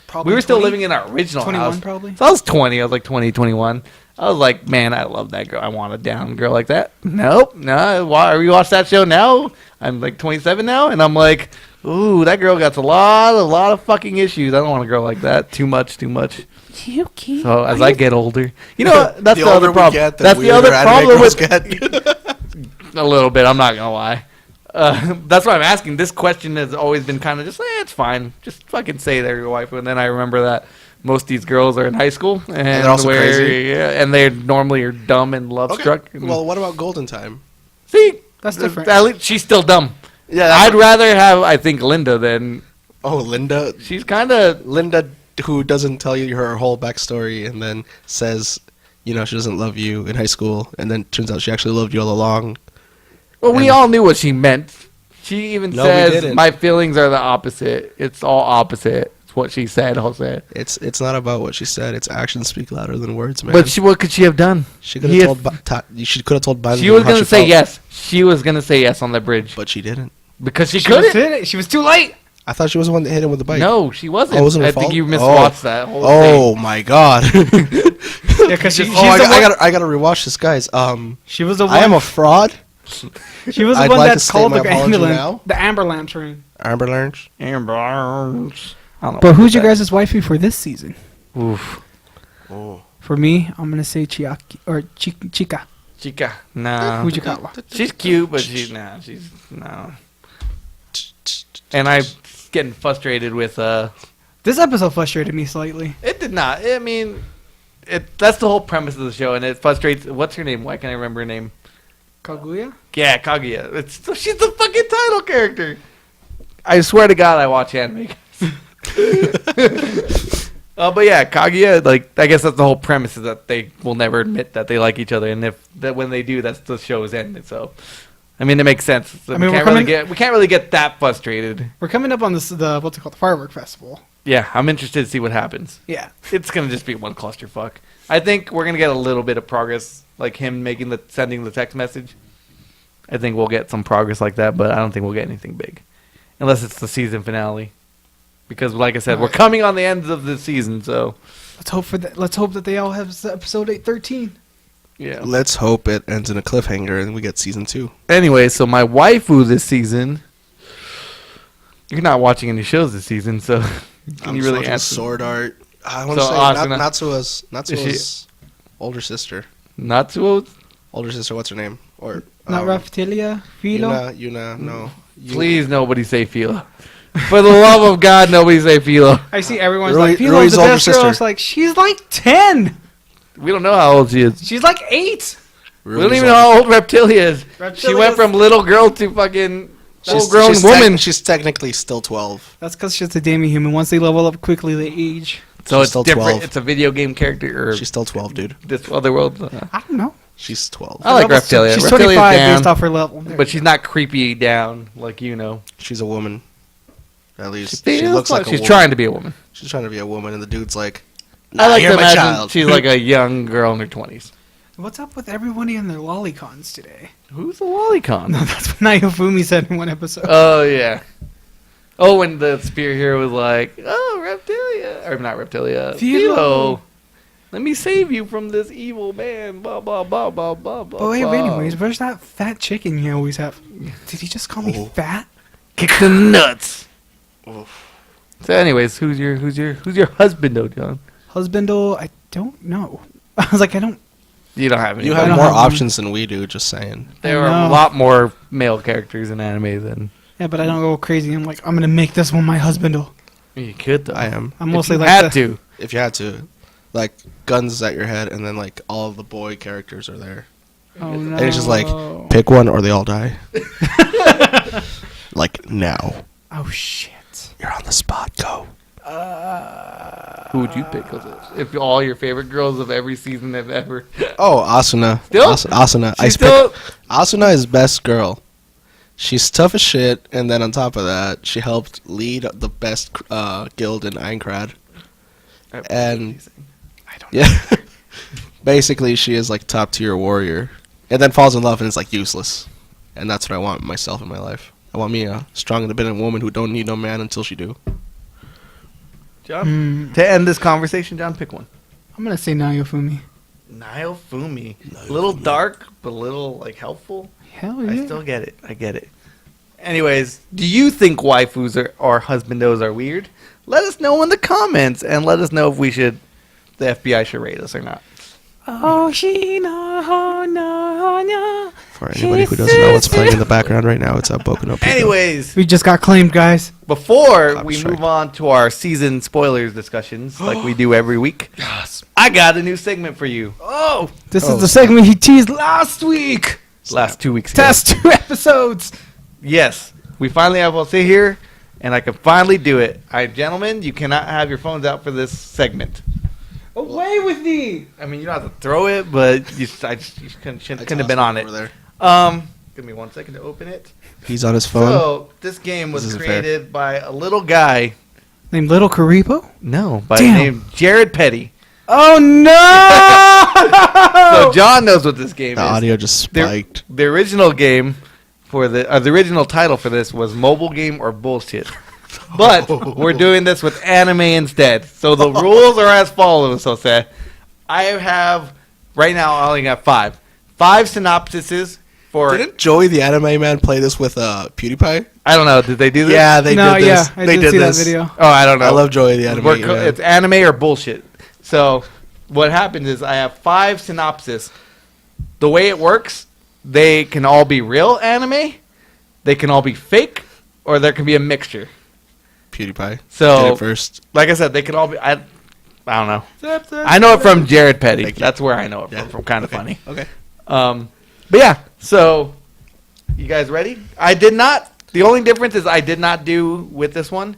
Speaker 2: Probably
Speaker 1: we were still
Speaker 2: 20?
Speaker 1: living in our original
Speaker 2: 21
Speaker 1: house.
Speaker 2: probably.
Speaker 1: So I was 20. I was like 20, 21. I was like, man, I love that girl. I want a down girl like that. Nope. No. Why we watch that show now? I'm like 27 now, and I'm like, ooh, that girl got a lot of fucking issues. I don't want a girl like that. Too much.
Speaker 2: Yuki.
Speaker 1: So as I get older, you know, that's the,
Speaker 3: older
Speaker 1: other
Speaker 3: we
Speaker 1: problem.
Speaker 3: get, the
Speaker 1: That's the
Speaker 3: weirder
Speaker 1: other
Speaker 3: anime
Speaker 1: problem
Speaker 3: girls
Speaker 1: with
Speaker 3: get.
Speaker 1: a little bit. I'm not gonna lie. That's why I'm asking. This question has always been kind of just, it's fine. Just fucking say they're your wife. And then I remember that most of these girls are in high school, and
Speaker 3: they're also crazy?
Speaker 1: Yeah, and they normally are dumb and love struck.
Speaker 3: Well, what about Golden Time?
Speaker 1: See,
Speaker 2: That's different.
Speaker 1: At least she's still dumb.
Speaker 3: Yeah,
Speaker 1: I'd rather have, I think, Linda than
Speaker 3: Oh, Linda.
Speaker 1: she's kind of.
Speaker 3: Linda, who doesn't tell you her whole backstory and then says, you know, she doesn't love you in high school, and then turns out she actually loved you all along.
Speaker 1: Well, we
Speaker 3: And-
Speaker 1: all knew what she meant. She even
Speaker 3: No, we
Speaker 1: says,
Speaker 3: didn't.
Speaker 1: "My feelings are the opposite. It's all opposite." It's what she said, Jose.
Speaker 3: It's not about what she said. It's actions speak louder than words, man.
Speaker 1: But what could she have done?
Speaker 3: she could
Speaker 1: he
Speaker 3: have
Speaker 1: had-
Speaker 3: told. She could have told Banjo
Speaker 1: She was
Speaker 3: how
Speaker 1: gonna say
Speaker 3: felt,
Speaker 1: yes. She was gonna say yes on the bridge
Speaker 3: but she didn't.
Speaker 1: because she
Speaker 2: She was,
Speaker 1: couldn't.
Speaker 2: hit it. She was too late.
Speaker 3: I thought she was the one that hit him with the bike.
Speaker 1: No, she wasn't.
Speaker 3: Oh, it wasn't her
Speaker 1: I think
Speaker 3: fault?
Speaker 1: you
Speaker 3: Oh.
Speaker 1: miswatched that whole
Speaker 3: Oh
Speaker 1: thing.
Speaker 3: my god.
Speaker 2: Yeah, because she's
Speaker 3: Oh,
Speaker 2: the one.
Speaker 3: I gotta rewatch this, guys.
Speaker 2: She was the one.
Speaker 3: I am a fraud.
Speaker 2: She was the
Speaker 3: I'd
Speaker 2: one
Speaker 3: like
Speaker 2: that
Speaker 3: to state
Speaker 2: called
Speaker 3: my
Speaker 2: the
Speaker 3: apology
Speaker 2: ambulance.
Speaker 3: now.
Speaker 2: The Amber Lamps were in.
Speaker 3: Amber Lynch.
Speaker 1: Amber Barnes. I don't know
Speaker 2: But
Speaker 1: what
Speaker 2: who's your
Speaker 1: that-
Speaker 2: guys' wifey for this season?
Speaker 1: Oof.
Speaker 3: Oh.
Speaker 2: For me, I'm gonna say Chiaki or Chica.
Speaker 1: Chica. Nah.
Speaker 2: Fujikawa.
Speaker 1: She's cute, but she's no. And I'm getting frustrated with
Speaker 2: This episode frustrated me slightly.
Speaker 1: It did not. I mean, that's the whole premise of the show, and it frustrates. What's her name? Why can't I remember her name?
Speaker 2: Kaguya?
Speaker 1: Yeah, Kaguya. She's the fucking title character. I swear to God, I watch anime. But yeah, Kaguya. Like, I guess that's the whole premise, is that they will never admit that they like each other, and if that when they do, that's the show's end. So, I mean, it makes sense. So
Speaker 2: I mean,
Speaker 1: we can't really get that frustrated.
Speaker 2: We're coming up on the what's it called, the firework festival.
Speaker 1: Yeah, I'm interested to see what happens.
Speaker 2: Yeah.
Speaker 1: It's gonna just be one clusterfuck. I think we're gonna get a little bit of progress, like him sending the text message. I think we'll get some progress like that, but I don't think we'll get anything big, unless it's the season finale. Because, like I said, we're coming on the end of the season, so
Speaker 2: Let's hope for that. Let's hope that they all have episode 813.
Speaker 1: yeah.
Speaker 3: Let's hope it ends in a cliffhanger and we get season 2.
Speaker 1: Anyway, so my waifu this season. You're not watching any shows this season, so can you really
Speaker 3: watching
Speaker 1: answer?
Speaker 3: Sword Art. I want to
Speaker 1: So
Speaker 3: say
Speaker 1: Asuna-
Speaker 3: Natsuo's older sister.
Speaker 1: Natsuo?
Speaker 3: Older sister, what's her name? Or
Speaker 2: Not Raphtilia? Philo?
Speaker 3: Yuna, no.
Speaker 1: Please, nobody say Philo. For the love of God, nobody say Philo.
Speaker 2: I see everyone's
Speaker 3: Rui-
Speaker 2: like, Philo's
Speaker 3: Rui's
Speaker 2: the
Speaker 3: older
Speaker 2: best girl.
Speaker 3: sister.
Speaker 2: It's like, she's like 10.
Speaker 1: We don't know how old she is.
Speaker 2: She's like 8.
Speaker 1: We don't even know how old Reptilia is. She
Speaker 2: Reptilia's-
Speaker 1: went from little girl to fucking
Speaker 3: She's
Speaker 1: full-grown woman.
Speaker 3: She's technically still 12.
Speaker 2: That's because she's a demi-human. Once they level up quickly, they age.
Speaker 1: So
Speaker 3: she's
Speaker 1: it's
Speaker 3: still
Speaker 1: different.
Speaker 3: 12.
Speaker 1: It's a video game character or
Speaker 3: She's still 12, dude.
Speaker 1: this other world.
Speaker 2: I don't know.
Speaker 3: She's 12.
Speaker 1: I like
Speaker 2: Level-
Speaker 1: Reptilia.
Speaker 2: She's
Speaker 1: Reptilia's
Speaker 2: 25
Speaker 1: down,
Speaker 2: based off her level.
Speaker 1: but she's not creepy down like you know.
Speaker 3: She's a woman. At least
Speaker 1: She
Speaker 3: she looks like a
Speaker 1: she's
Speaker 3: woman.
Speaker 1: trying to be a woman.
Speaker 3: She's trying to be a woman, and the dude's like,
Speaker 1: I like
Speaker 3: you're
Speaker 1: to
Speaker 3: my
Speaker 1: imagine
Speaker 3: child.
Speaker 1: she's like a young girl in her 20s.
Speaker 2: What's up with everybody and their lolicons today?
Speaker 1: Who's the lolicon?
Speaker 2: No, that's what Naofumi said in one episode.
Speaker 1: Oh yeah. Oh, when the spear hero was like, "Oh, Reptilia, or not Reptilia,
Speaker 2: Philo.
Speaker 1: Philo, let me save you from this evil man." Blah blah blah blah blah blah.
Speaker 2: But wait,
Speaker 1: blah.
Speaker 2: anyways, where's that fat chicken you always have? Did he just call me
Speaker 3: Oh.
Speaker 2: fat?
Speaker 1: Kick the nuts.
Speaker 3: Oof.
Speaker 1: So, anyways, who's your husband, though, John?
Speaker 2: Husbandal, I don't know. I was like, I don't.
Speaker 1: You don't have any.
Speaker 3: You
Speaker 2: I
Speaker 3: have
Speaker 2: don't
Speaker 3: more
Speaker 2: have one.
Speaker 3: options than we do. Just saying.
Speaker 1: There
Speaker 2: I
Speaker 1: are a
Speaker 2: know.
Speaker 1: lot more male characters in anime than
Speaker 2: Yeah, but I don't go crazy. I'm like, I'm gonna make this one my husbandal.
Speaker 1: you could. Though.
Speaker 3: I am.
Speaker 2: I'm
Speaker 1: If
Speaker 2: mostly
Speaker 1: you
Speaker 2: like
Speaker 1: had
Speaker 2: the-
Speaker 1: to.
Speaker 3: If you had to, like guns at your head, and then like all of the boy characters are there.
Speaker 2: Oh no.
Speaker 3: And it's just like, pick one or they all die. Like now.
Speaker 2: Oh shit.
Speaker 3: You're on the spot. Go.
Speaker 1: Who would you pick? If all your favorite girls of every season have ever.
Speaker 3: Oh, Asuna.
Speaker 1: Still?
Speaker 3: Asuna.
Speaker 1: She's still.
Speaker 3: Asuna is best girl. She's tough as shit, and then on top of that, she helped lead the best guild in Aincrad. And
Speaker 2: I don't.
Speaker 3: yeah, basically she is like top tier warrior, and then falls in love and is like useless. And that's what I want myself in my life. I want me a strong, independent woman who don't need no man until she do.
Speaker 1: John, to end this conversation, John, pick one.
Speaker 2: I'm gonna say Naofumi.
Speaker 1: Naofumi. A little dark, but a little like helpful.
Speaker 2: Hell yeah.
Speaker 1: I still get it. I get it. Anyways, do you think waifus or husbandos are weird? Let us know in the comments, and let us know if the FBI should rate us or not.
Speaker 2: Oh, she no.
Speaker 3: For anybody who doesn't know what's playing in the background right now, it's Boku no Pico.
Speaker 1: Anyways,
Speaker 2: We just got claimed, guys.
Speaker 1: before
Speaker 3: Copy
Speaker 1: we
Speaker 3: strike.
Speaker 1: move on to our season spoilers discussions, like we do every week, I got a new segment for you. Oh,
Speaker 2: This
Speaker 3: Oh,
Speaker 2: is the segment he teased last week.
Speaker 1: last 2 weeks. ago.
Speaker 2: Test 2 episodes.
Speaker 1: Yes, we finally have Jose here, and I can finally do it. All right, gentlemen, you cannot have your phones out for this segment.
Speaker 2: Away with thee.
Speaker 1: I mean, you don't have to throw it, but you couldn't have been on it.
Speaker 3: Over there.
Speaker 1: Give me 1 second to open it.
Speaker 3: He's on his phone.
Speaker 1: So, this game was
Speaker 3: This isn't fair.
Speaker 1: created by a little guy.
Speaker 2: Named Little Karipo?
Speaker 1: No, by the
Speaker 2: Damn.
Speaker 1: name Jared Petty.
Speaker 2: Oh, no!
Speaker 1: So, John knows what this game
Speaker 3: The
Speaker 1: is.
Speaker 3: audio just spiked.
Speaker 1: The original game for the original title for this was Mobile Game or Bullshit. But we're doing this with anime instead. So the rules are as follows, Jose. I have, right now, I only got 5. 5 synopsises for,
Speaker 3: Didn't Joey the Anime Man play this with PewDiePie?
Speaker 1: I don't know, did they do this?
Speaker 3: Yeah, they
Speaker 2: no,
Speaker 3: did this.
Speaker 2: yeah, I
Speaker 3: they
Speaker 2: did
Speaker 3: did
Speaker 2: see
Speaker 3: this.
Speaker 2: that video.
Speaker 1: Oh, I don't know.
Speaker 3: I love Joey the Anime Man.
Speaker 1: It's anime or bullshit. So what happens is I have 5 synopses. The way it works, they can all be real anime, they can all be fake, or there can be a mixture.
Speaker 3: PewDiePie.
Speaker 1: So-
Speaker 3: did it first.
Speaker 1: Like I said, they can all be. I don't know. I know it from Jared Petty.
Speaker 3: Thank you.
Speaker 1: That's where I know it
Speaker 3: Yeah.
Speaker 1: from. Kind of
Speaker 3: Okay.
Speaker 1: funny.
Speaker 3: Okay.
Speaker 1: But yeah. So, you guys ready? I did not. The only difference is I did not do with this one.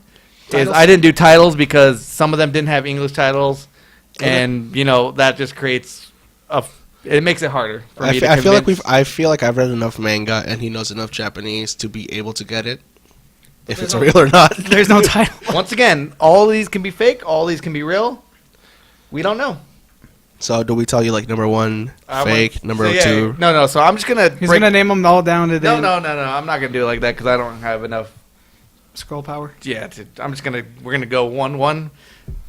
Speaker 2: Titles?
Speaker 1: Is I didn't do titles because some of them didn't have English titles,
Speaker 3: Okay.
Speaker 1: and that just creates it makes it harder for me to
Speaker 3: I feel like
Speaker 1: convince-
Speaker 3: I feel like I've read enough manga and he knows enough Japanese to be able to get it. If it's real or not.
Speaker 2: There's no title.
Speaker 1: Once again, all of these can be fake. All these can be real. We don't know.
Speaker 3: So do we tell you like number 1 fake, number 2?
Speaker 1: No. So I'm just gonna.
Speaker 2: He's going to name them all down to the
Speaker 1: No. I'm not gonna do it like that because I don't have enough.
Speaker 2: scroll power.
Speaker 1: Yeah, we're gonna go 1-1.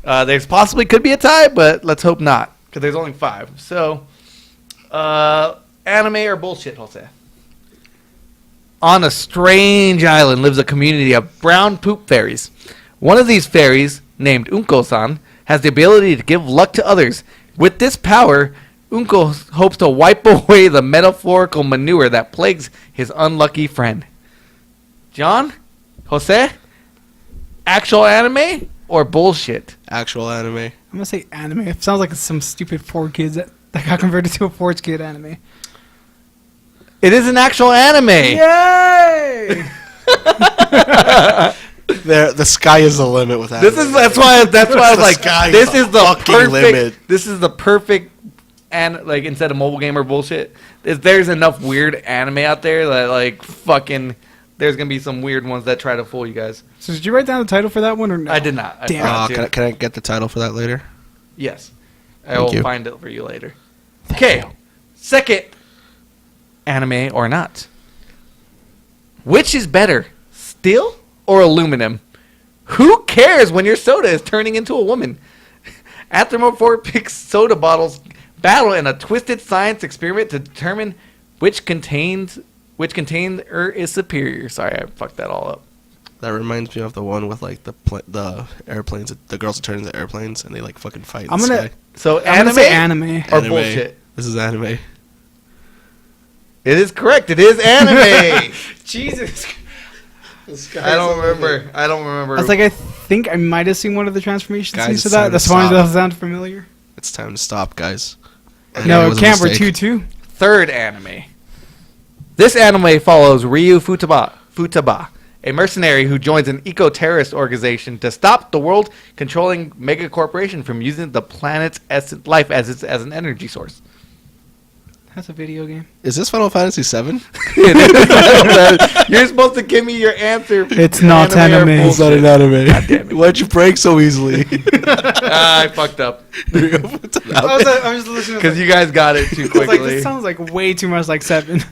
Speaker 1: There's possibly could be a tie, but let's hope not because there's only 5. So, anime or bullshit, Jose. On a strange island lives a community of brown poop fairies. One of these fairies, named Unko-san, has the ability to give luck to others. With this power, Unko hopes to wipe away the metaphorical manure that plagues his unlucky friend. John? Jose? Actual anime or bullshit?
Speaker 3: Actual anime.
Speaker 2: I'm going to say anime. It sounds like some stupid 4Kids that got converted to a 4Kid anime.
Speaker 1: It is an actual anime.
Speaker 2: Yay!
Speaker 3: The sky is the limit with anime.
Speaker 1: That's why I was like,
Speaker 3: Sky
Speaker 1: this
Speaker 3: is
Speaker 1: is
Speaker 3: the
Speaker 1: the
Speaker 3: fucking
Speaker 1: perfect.
Speaker 3: limit.
Speaker 1: This is the perfect and like instead of mobile gamer bullshit, there's enough weird anime out there that like fucking there's gonna be some weird ones that try to fool you guys.
Speaker 2: So did you write down the title for that one or no?
Speaker 1: I did not.
Speaker 2: Damn.
Speaker 3: Can I get the title for that later?
Speaker 1: Yes, I
Speaker 3: Thank
Speaker 1: will
Speaker 3: you.
Speaker 1: find it for you later. Okay, second anime or not. Which is better, steel or aluminum? Who cares when your soda is turning into a woman? Anthropomorphic soda bottles battle in a twisted science experiment to determine which container is superior. Sorry, I fucked that all up.
Speaker 3: That reminds me of the one with like the airplanes. The girls turn into airplanes and they like fucking fight. In
Speaker 2: I'm
Speaker 3: the
Speaker 2: gonna-
Speaker 3: sky.
Speaker 1: So
Speaker 2: I'm gonna
Speaker 1: anime
Speaker 2: say anime.
Speaker 1: or
Speaker 3: Anime.
Speaker 1: bullshit?
Speaker 3: This is anime.
Speaker 1: It is correct. It is anime.
Speaker 2: Jesus.
Speaker 1: I don't remember.
Speaker 2: I was like, I think I might have seen one of the transformation
Speaker 3: Guys,
Speaker 2: scenes to
Speaker 3: it's time
Speaker 2: that.
Speaker 3: to
Speaker 2: That's why
Speaker 3: stop.
Speaker 2: that sound familiar.
Speaker 3: It's time to stop, guys.
Speaker 2: No,
Speaker 3: It
Speaker 2: it
Speaker 3: was a
Speaker 2: can't. We're
Speaker 3: mistake.
Speaker 2: 2-2.
Speaker 1: Third anime. This anime follows Ryu Futaba, a mercenary who joins an eco-terrorist organization to stop the world-controlling mega corporation from using the planet's life as an energy source.
Speaker 2: That's a video game.
Speaker 3: Is this Final Fantasy VII?
Speaker 1: You're supposed to give me your answer.
Speaker 2: It's not
Speaker 1: or
Speaker 2: anime.
Speaker 3: It's not an anime.
Speaker 1: God damn it.
Speaker 3: Why'd you break so easily?
Speaker 1: I fucked up
Speaker 2: I was listening.
Speaker 1: because you guys got it too
Speaker 2: I was like,
Speaker 1: quickly.
Speaker 2: this sounds like way too much like 7.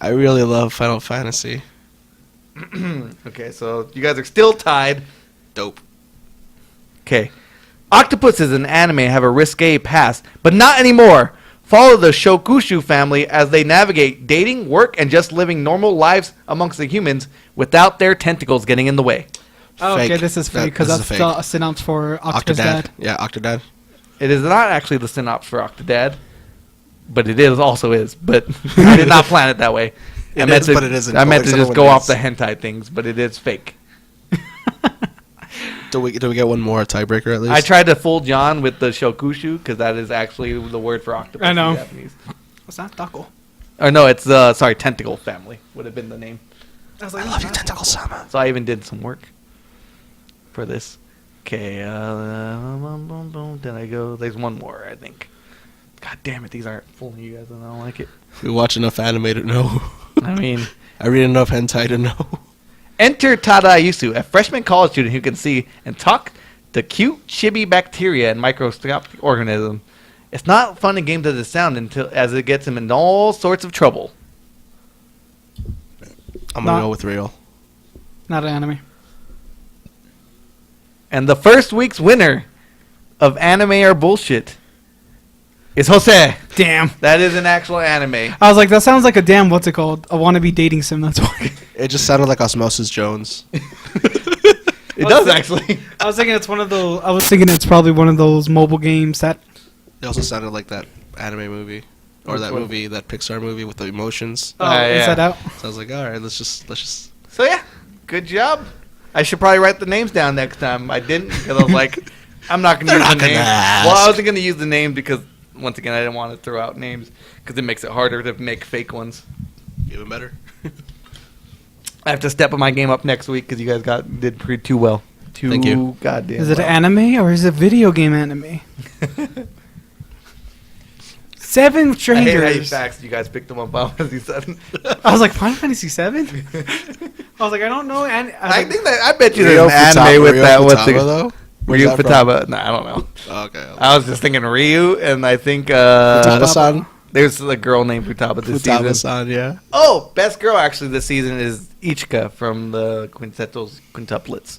Speaker 3: I really love Final Fantasy.
Speaker 1: Okay, so you guys are still tied.
Speaker 3: Dope.
Speaker 1: Okay. Octopuses in anime have a risque past, but not anymore. Follow the Shokushu family as they navigate dating, work, and just living normal lives amongst the humans without their tentacles getting in the way.
Speaker 2: Oh, okay,
Speaker 3: Fake.
Speaker 2: this is fake because
Speaker 3: This is
Speaker 2: that's
Speaker 3: fake.
Speaker 2: the synopsis for Octopus Dad.
Speaker 3: Yeah, Octodad.
Speaker 1: It is not actually the synopsis for Octodad, but it is also is. But I did not plan it that way.
Speaker 3: It
Speaker 1: I meant
Speaker 3: is,
Speaker 1: to,
Speaker 3: but it isn't.
Speaker 1: I meant
Speaker 3: Like
Speaker 1: to just
Speaker 3: someone
Speaker 1: go off
Speaker 3: does.
Speaker 1: the hentai things, but it is fake.
Speaker 3: Do we get one more tiebreaker at least?
Speaker 1: I tried to fool John with the Shokushu because that is actually the word for octopus
Speaker 2: I know.
Speaker 1: in Japanese.
Speaker 2: What's that? Taco.
Speaker 1: Or no, it's sorry, tentacle family would have been the name.
Speaker 2: I was like,
Speaker 3: I love you, Tentacle Sama.
Speaker 1: So I even did some work for this. Okay, then I go. There's one more, I think. God damn it, these aren't fooling you guys, and I don't like it.
Speaker 3: We watch enough anime to know.
Speaker 1: I mean,
Speaker 3: I read enough hentai to know.
Speaker 1: enter Tadayusu, a freshman college student who can see and talk to cute chibi bacteria and microscopic organisms. It's not fun and games as it sounds as it gets him in all sorts of trouble.
Speaker 3: I'm gonna
Speaker 2: Not-
Speaker 3: go with real.
Speaker 2: not an anime.
Speaker 1: And the first week's winner of anime or bullshit is Jose.
Speaker 2: Damn.
Speaker 1: That is an actual anime.
Speaker 2: I was like, that sounds like a damn, what's it called? A wannabe dating sim, that's why.
Speaker 3: It just sounded like Osmosis Jones.
Speaker 1: It does actually.
Speaker 2: I was thinking it's one of those, I was thinking it's probably one of those mobile games that,
Speaker 3: It also sounded like that anime movie, or
Speaker 1: Which
Speaker 3: that
Speaker 1: one?
Speaker 3: movie, that Pixar movie with the emotions.
Speaker 2: oh,
Speaker 1: yeah.
Speaker 2: Inside Out.
Speaker 3: So I was like, all right, let's just.
Speaker 1: So yeah, good job. I should probably write the names down next time. I didn't because I was like, I'm not gonna
Speaker 3: They're
Speaker 1: use
Speaker 3: not
Speaker 1: the name.
Speaker 3: gonna ask.
Speaker 1: Well, I wasn't gonna use the name because once again I didn't want to throw out names because it makes it harder to make fake ones.
Speaker 3: Even better.
Speaker 1: I have to step my game up next week because you guys did pretty too well.
Speaker 3: Thank you.
Speaker 1: Goddamn.
Speaker 2: Is it
Speaker 1: well.
Speaker 2: anime or is it video game anime? 7
Speaker 1: I hate how you
Speaker 2: Strangers.
Speaker 1: facts. You guys picked them up. I
Speaker 2: I was like, Final Fantasy 7? I was like, I don't know. And
Speaker 1: I think that I bet you
Speaker 3: Rio
Speaker 1: there's an anime with
Speaker 3: Rio
Speaker 1: that. What's
Speaker 3: Futaba,
Speaker 1: the
Speaker 3: though? Where's
Speaker 1: Ryu
Speaker 3: that from?
Speaker 1: Futaba? No, I don't know.
Speaker 3: Oh, okay.
Speaker 1: I was just thinking Ryu, and I think
Speaker 3: Futaba-san.
Speaker 1: there's a girl named Futaba this season.
Speaker 3: Futaba-san, yeah.
Speaker 1: Oh, best girl actually this season is Ichika from the Quintuplets.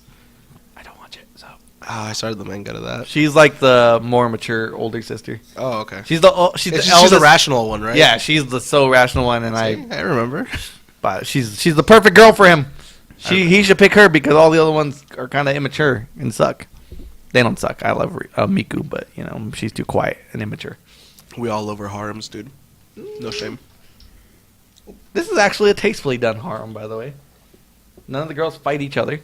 Speaker 1: I don't watch it, so
Speaker 3: Ah, I started the manga to that.
Speaker 1: she's like the more mature older sister.
Speaker 3: Oh, okay.
Speaker 1: She's the
Speaker 3: She's
Speaker 1: eldest.
Speaker 3: a rational one, right?
Speaker 1: Yeah, she's the so rational one, and
Speaker 3: See, I remember.
Speaker 1: but she's the perfect girl for him. He should pick her because all the other ones are kind of immature and suck. They don't suck. I love Miku, but you know she's too quiet and immature.
Speaker 3: We all love our harems, dude. No shame.
Speaker 1: This is actually a tastefully done harem, by the way. None of the girls fight each other.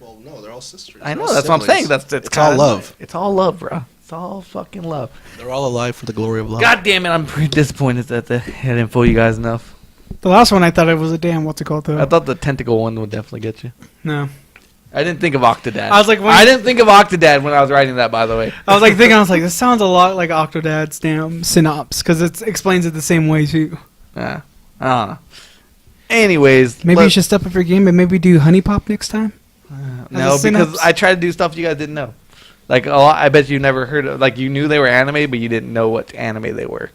Speaker 3: Well, no, they're all sisters.
Speaker 1: I know, that's what I'm saying. It's
Speaker 3: It's all love.
Speaker 1: It's all love, bro. It's all fucking love.
Speaker 3: They're all alive for the glory of love.
Speaker 1: God damn it, I'm pretty disappointed that I didn't fool you guys enough.
Speaker 2: the last one I thought it was a damn, what's it called though?
Speaker 1: I thought the tentacle one would definitely get you.
Speaker 2: No.
Speaker 1: I didn't think of Octodad.
Speaker 2: I was like,
Speaker 1: I didn't think of Octodad when I was writing that, by the way.
Speaker 2: I was like thinking, this sounds a lot like Octodad's damn synopsis because it explains it the same way too.
Speaker 1: I don't know. Anyways,
Speaker 2: Maybe you should step up your game and maybe do Honey Pop next time.
Speaker 1: No, because I tried to do stuff you guys didn't know. Like a lot, I bet you never heard of. Like you knew they were anime, but you didn't know what anime they were.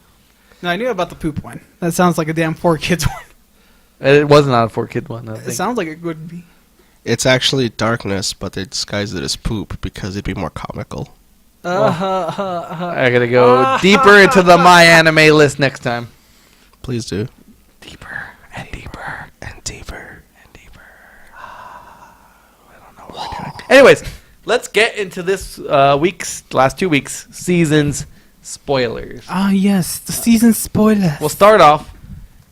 Speaker 2: No, I knew about the poop one. That sounds like a damn 4Kids one.
Speaker 1: It wasn't on a 4Kid one. I think.
Speaker 2: It sounds like it would be.
Speaker 3: It's actually darkness, but they disguised it as poop because it'd be more comical.
Speaker 1: I gotta go deeper into the My Anime list next time.
Speaker 3: Please do.
Speaker 1: Deeper and deeper
Speaker 3: And deeper.
Speaker 1: and deeper. I don't know what we're doing. Anyways, let's get into this last 2 weeks, season's spoilers.
Speaker 2: Ah, yes, the season spoiler.
Speaker 1: We'll start off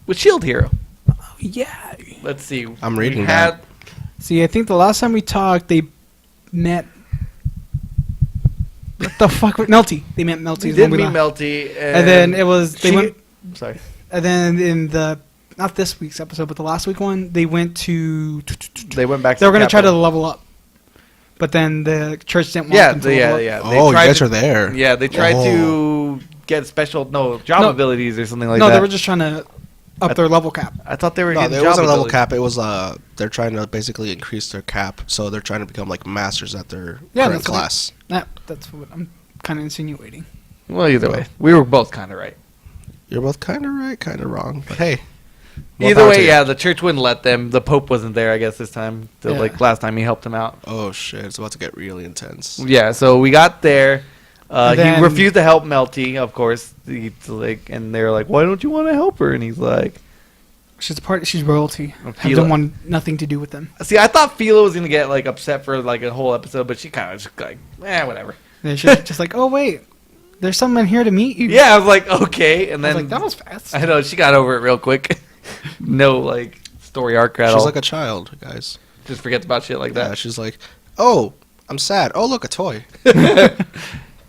Speaker 1: with Shield Hero.
Speaker 2: Oh, yeah.
Speaker 1: Let's see.
Speaker 3: I'm reading
Speaker 1: We
Speaker 3: that.
Speaker 2: See, I think the last time we talked, they met. What the fuck? Melty. They met Melty.
Speaker 1: We
Speaker 2: is
Speaker 1: did
Speaker 2: when
Speaker 1: meet
Speaker 2: left.
Speaker 1: Melty,
Speaker 2: And then it was they went.
Speaker 1: Sorry.
Speaker 2: And then in the not this week's episode, but the last week one, they went to.
Speaker 1: They went back.
Speaker 2: They were
Speaker 1: going
Speaker 2: gonna try to level up, but then the church didn't want
Speaker 1: Yeah,
Speaker 2: them to level up.
Speaker 1: yeah.
Speaker 3: Oh, you
Speaker 1: tried
Speaker 3: guys
Speaker 1: to-
Speaker 3: are there.
Speaker 1: Yeah, they tried
Speaker 3: Oh.
Speaker 1: to get special job
Speaker 2: No.
Speaker 1: abilities or something like
Speaker 2: No,
Speaker 1: that.
Speaker 2: they were just trying to up their level cap.
Speaker 1: I thought they were
Speaker 3: No,
Speaker 1: getting
Speaker 3: there
Speaker 1: job
Speaker 3: wasn't a level
Speaker 1: abilities.
Speaker 3: cap. It was they're trying to basically increase their cap, so they're trying to become like masters at their
Speaker 2: Yeah,
Speaker 3: current
Speaker 2: that's what I-
Speaker 3: class.
Speaker 2: That's what I'm kind of insinuating.
Speaker 1: Well, either way, we were both kind of right.
Speaker 3: You're both kind of right, kind of wrong. But hey, more
Speaker 1: Either
Speaker 3: power
Speaker 1: way,
Speaker 3: to you.
Speaker 1: yeah, the church wouldn't let them. The Pope wasn't there, I guess, this time. So,
Speaker 2: Yeah.
Speaker 1: like last time he helped him out.
Speaker 3: Oh shit, it's about to get really intense.
Speaker 1: Yeah, so we got there.
Speaker 2: And
Speaker 1: He
Speaker 2: then-
Speaker 1: refused to help Melty, of course. And they're like, "Why don't you want to help her?" And he's like,
Speaker 2: She's royalty. I
Speaker 1: Philo-
Speaker 2: don't want nothing to do with them.
Speaker 1: "See, I thought Philo was gonna get like upset for like a whole episode, but she kind of just like, whatever."
Speaker 2: They're just like, oh wait, there's someone here to meet you.
Speaker 1: Yeah, I was like, okay, and
Speaker 2: I was
Speaker 1: then
Speaker 2: like, that was fast.
Speaker 1: I know she got over it real quick. No like story arc at
Speaker 3: She's
Speaker 1: all.
Speaker 3: like a child, guys.
Speaker 1: Just forgets about shit like
Speaker 3: Yeah,
Speaker 1: that.
Speaker 3: she's like, oh, I'm sad. Oh, look, a toy.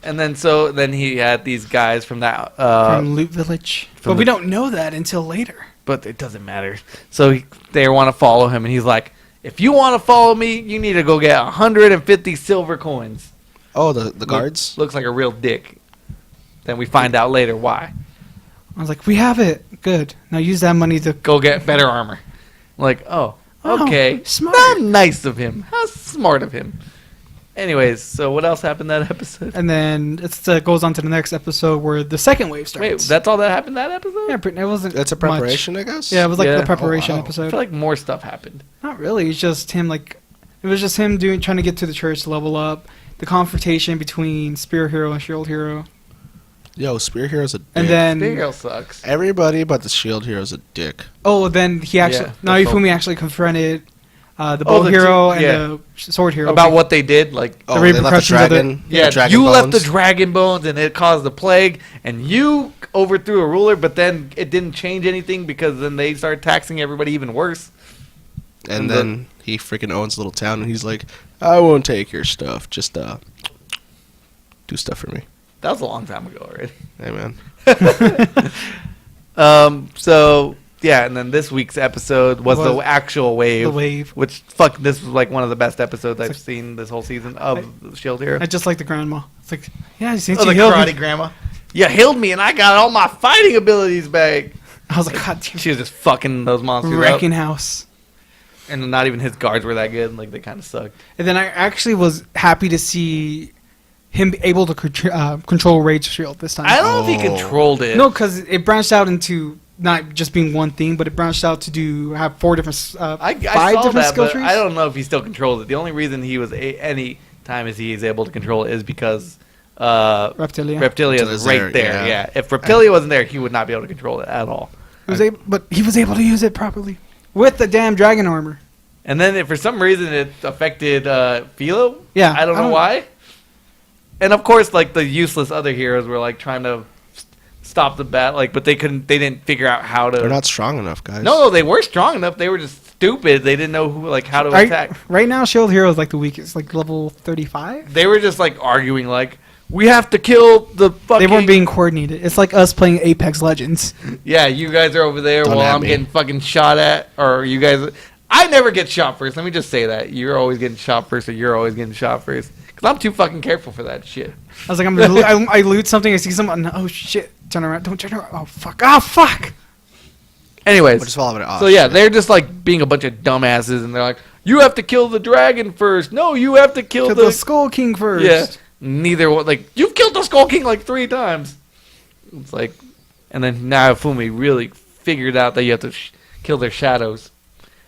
Speaker 1: And then he had these guys from that.
Speaker 2: From Loot Village.
Speaker 1: from
Speaker 2: But we
Speaker 1: the-
Speaker 2: don't know that until later.
Speaker 1: But it doesn't matter. So they want to follow him, and he's like, "If you want to follow me, you need to go get 150 silver coins."
Speaker 3: Oh, the guards.
Speaker 1: Looks like a real dick. Then we find out later why.
Speaker 2: I was like, we have it. Good. Now use that money to
Speaker 1: Go get better armor. Like, oh, okay.
Speaker 2: smart.
Speaker 1: How nice of him. How smart of him. Anyways, so what else happened that episode?
Speaker 2: And then it goes on to the next episode where the second wave starts.
Speaker 1: Wait, that's all that happened that episode?
Speaker 2: yeah, it wasn't.
Speaker 3: It's a
Speaker 2: much.
Speaker 3: preparation, I guess.
Speaker 2: Yeah, it was like
Speaker 1: Yeah.
Speaker 2: the preparation
Speaker 3: Oh, wow.
Speaker 1: I
Speaker 2: episode.
Speaker 1: feel like more stuff happened.
Speaker 2: Not really. It's just him. Like, it was just him trying to get to the church to level up. The confrontation between Spear Hero and Shield Hero,
Speaker 3: Yo, Spear Hero's a dick.
Speaker 2: and then
Speaker 1: Big Girl sucks.
Speaker 3: Everybody but the Shield Hero's a dick.
Speaker 2: then he actually
Speaker 1: Yeah, the
Speaker 2: Naifumi actually confronted the
Speaker 1: Oh,
Speaker 2: Bow
Speaker 1: the
Speaker 2: Hero
Speaker 1: two-
Speaker 2: and
Speaker 1: yeah.
Speaker 2: the Sword Hero
Speaker 1: About what they did, like,
Speaker 3: Oh, they left the
Speaker 2: repercussions of
Speaker 3: dragon.
Speaker 1: yeah,
Speaker 3: dragon
Speaker 1: you left the
Speaker 3: bones.
Speaker 1: dragon bones and it caused the plague, and you overthrew a ruler, but then it didn't change anything because then they started taxing everybody even worse.
Speaker 3: And then he freaking owns a little town, and he's like, I won't take your stuff. Just do stuff for me.
Speaker 1: That was a long time ago already.
Speaker 3: Hey, man.
Speaker 1: So yeah, and then this week's episode was the
Speaker 2: Was
Speaker 1: actual wave.
Speaker 2: the wave.
Speaker 1: Which this was like one of the best episodes I've seen this whole season of Shield Hero.
Speaker 2: I just like the grandma. It's like, yeah, since
Speaker 1: Oh,
Speaker 2: you
Speaker 1: the
Speaker 2: healed
Speaker 1: karate
Speaker 2: me.
Speaker 1: grandma. You healed me, and I got all my fighting abilities back.
Speaker 2: I was like, God damn.
Speaker 1: She was just fucking those monsters
Speaker 2: Wrecking
Speaker 1: up,
Speaker 2: house.
Speaker 1: and not even his guards were that good. Like they kind of sucked.
Speaker 2: And then I actually was happy to see him able to control Rage Shield this time.
Speaker 1: I don't know if he
Speaker 3: Oh.
Speaker 1: controlled it.
Speaker 2: No, because it branched out into not just being one thing, but it branched out to have 4 different,
Speaker 1: I
Speaker 2: five
Speaker 1: saw
Speaker 2: different
Speaker 1: that,
Speaker 2: skill
Speaker 1: but
Speaker 2: trees.
Speaker 1: I don't know if he still controls it. The only reason he was any time as he is able to control it is because
Speaker 2: Reptilia.
Speaker 1: Reptilia is
Speaker 3: Reptilia's
Speaker 1: right
Speaker 3: there,
Speaker 1: there.
Speaker 3: yeah.
Speaker 1: Yeah. If Reptilia wasn't there, he would not be able to control it at all.
Speaker 2: But he was able to use it properly with the damn dragon armor.
Speaker 1: And then for some reason it affected Philo.
Speaker 2: Yeah,
Speaker 1: I don't know why. And of course, like the useless other heroes were like trying to stop the bat, like, but they couldn't. They didn't figure out how to.
Speaker 3: They're not strong enough, guys.
Speaker 1: No, they were strong enough. They were just stupid. They didn't know how to attack.
Speaker 2: Right now, Shield Hero is like the weakest, like level 35.
Speaker 1: They were just like arguing, like we have to kill the fucking.
Speaker 2: They weren't being coordinated. It's like us playing Apex Legends.
Speaker 1: Yeah, you guys are over there
Speaker 3: Don't
Speaker 1: while
Speaker 3: at
Speaker 1: I'm
Speaker 3: me.
Speaker 1: getting fucking shot at, or you guys. I never get shot first. Let me just say that. You're always getting shot first, or you're always getting shot first. Because I'm too fucking careful for that shit.
Speaker 2: I was like, I loot something, I see someone, oh shit, turn around, don't turn around, oh fuck.
Speaker 1: Anyways,
Speaker 3: We'll just follow it.
Speaker 1: so yeah, they're just like being a bunch of dumbasses, and they're like, you have to kill the dragon first. No, you have to kill
Speaker 2: the Skull King first.
Speaker 1: Yeah, neither one. Like, you've killed the Skull King like 3 times. It's like, and then now Fumi really figured out that you have to kill their shadows.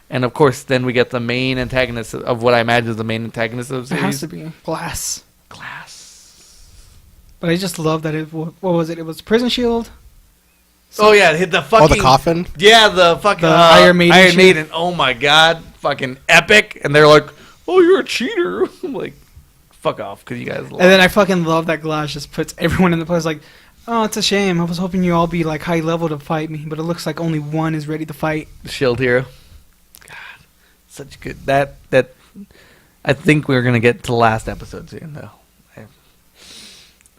Speaker 1: And of course, then we get the main antagonist of what I imagine is the main antagonist of the
Speaker 2: It
Speaker 1: series.
Speaker 2: has to be Glass.
Speaker 1: Glass.
Speaker 2: But I just love that it, what was it? It was Prison Shield.
Speaker 1: Oh yeah, hit the fucking.
Speaker 3: Oh, the coffin.
Speaker 1: Yeah, the fucking
Speaker 2: The Iron Maiden
Speaker 1: Iron
Speaker 2: shit.
Speaker 1: Maiden. Oh my god, fucking epic! And they're like, "Oh, you're a cheater." I'm like, fuck off, because you guys.
Speaker 2: And then I fucking love that Glass just puts everyone in the place. Like, oh, it's a shame. I was hoping you all be like high level to fight me, but it looks like only one is ready to fight.
Speaker 1: The Shield Hero. God, such good. That. I think we're gonna get to the last episode soon, though.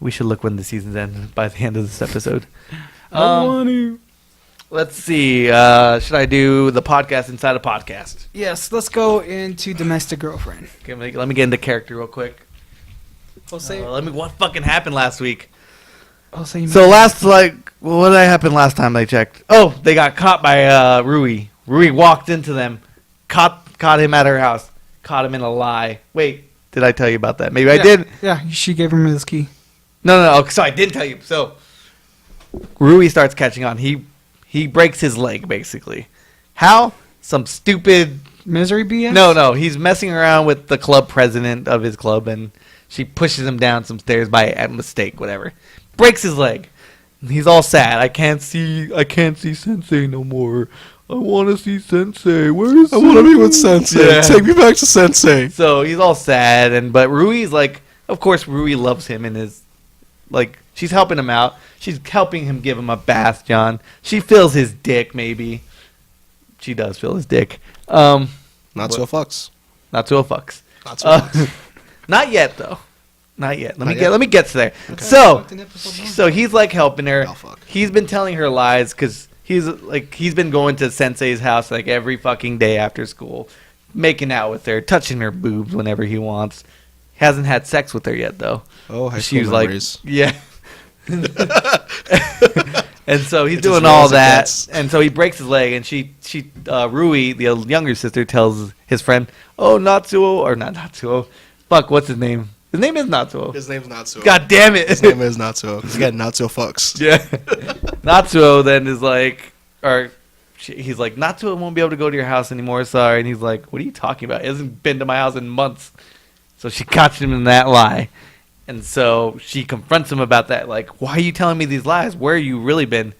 Speaker 1: We should look when the season's end by the end of this episode.
Speaker 2: I want to.
Speaker 1: Let's see. Should I do the podcast inside a podcast?
Speaker 2: Yes, let's go into Domestic Girlfriend.
Speaker 1: Okay, let me get into character real quick.
Speaker 2: Jose,
Speaker 1: What fucking happened last week?
Speaker 2: Jose,
Speaker 1: So what happened last time I checked? Oh, they got caught by Rui. Rui walked into them, caught him at her house, caught him in a lie. Wait, did I tell you about that? Maybe I did.
Speaker 2: Yeah, she gave him his key.
Speaker 1: No. So I did tell you. So Rui starts catching on. He breaks his leg basically. How? Some stupid.
Speaker 2: Misery BS?
Speaker 1: No. He's messing around with the club president of his club, and she pushes him down some stairs by mistake. Whatever. Breaks his leg. He's all sad. I can't see Sensei no more. I want to see Sensei. Where is?
Speaker 3: I want to be with Sensei.
Speaker 1: Yeah.
Speaker 3: Take me back to Sensei.
Speaker 1: So he's all sad, but Rui's like, of course, Rui loves him and is like, she's helping him out. She's helping him give him a bath, John. She feels his dick, maybe. She does feel his dick.
Speaker 3: Not so fucks.
Speaker 1: Not to a fucks.
Speaker 3: Not so fucks.
Speaker 1: Not yet, though. Not yet.
Speaker 3: Not yet?
Speaker 1: Let me get to there.
Speaker 3: Okay.
Speaker 1: So he's like helping her.
Speaker 3: Oh, fuck.
Speaker 1: He's been telling her lies because he's been going to Sensei's house like every fucking day after school, making out with her, touching her boobs whenever he wants. Hasn't had sex with her yet, though.
Speaker 3: Oh, high school
Speaker 1: She's
Speaker 3: memories.
Speaker 1: like, yeah. And so he's
Speaker 3: It's as
Speaker 1: doing
Speaker 3: real
Speaker 1: all
Speaker 3: as it
Speaker 1: that,
Speaker 3: gets.
Speaker 1: and so he breaks his leg, and Rui, the younger sister, tells his friend, "Oh, Natsuo, or not Natsuo, fuck, what's his name? His name is Natsuo.
Speaker 3: His name's Natsuo.
Speaker 1: God damn it,
Speaker 3: His name is Natsuo. Because again, Natsuo fucks.
Speaker 1: yeah." Natsuo then is like, he's like, Natsuo won't be able to go to your house anymore. Sorry, and he's like, "What are you talking about? He hasn't been to my house in months." So she caught him in that lie. And so she confronts him about that, like, why are you telling me these lies? Where have you really been?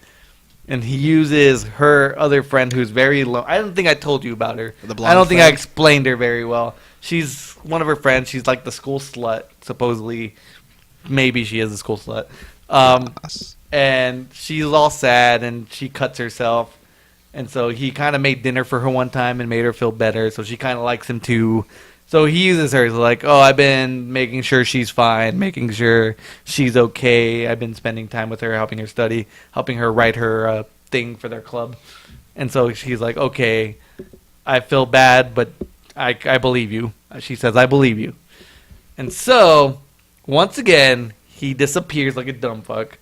Speaker 1: And he uses her other friend who's very low. I don't think I told you about her.
Speaker 3: The blonde
Speaker 1: I don't think I
Speaker 3: friend?
Speaker 1: explained her very well. She's one of her friends. She's like the school slut, supposedly. Maybe she is a school slut.
Speaker 3: Yes.
Speaker 1: And she's all sad, and she cuts herself. And so he kind of made dinner for her one time and made her feel better. So she kind of likes him too. So he uses her like, oh, I've been making sure she's fine, making sure she's okay. I've been spending time with her, helping her study, helping her write her thing for their club. And so she's like, okay, I feel bad, but I believe you. She says, I believe you. And so, once again, he disappears like a dumb fuck.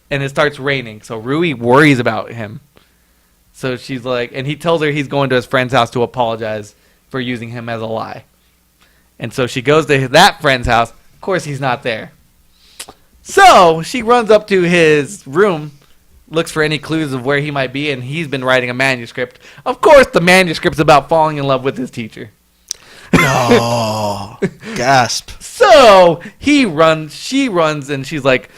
Speaker 1: And it starts raining. So Rui worries about him. So she's like, and he tells her he's going to his friend's house to apologize for using him as a lie. And so she goes to that friend's house. Of course, he's not there. So she runs up to his room, looks for any clues of where he might be, and he's been writing a manuscript. Of course, the manuscript's about falling in love with his teacher.
Speaker 3: No. Gasp.
Speaker 1: So she runs, and she's like,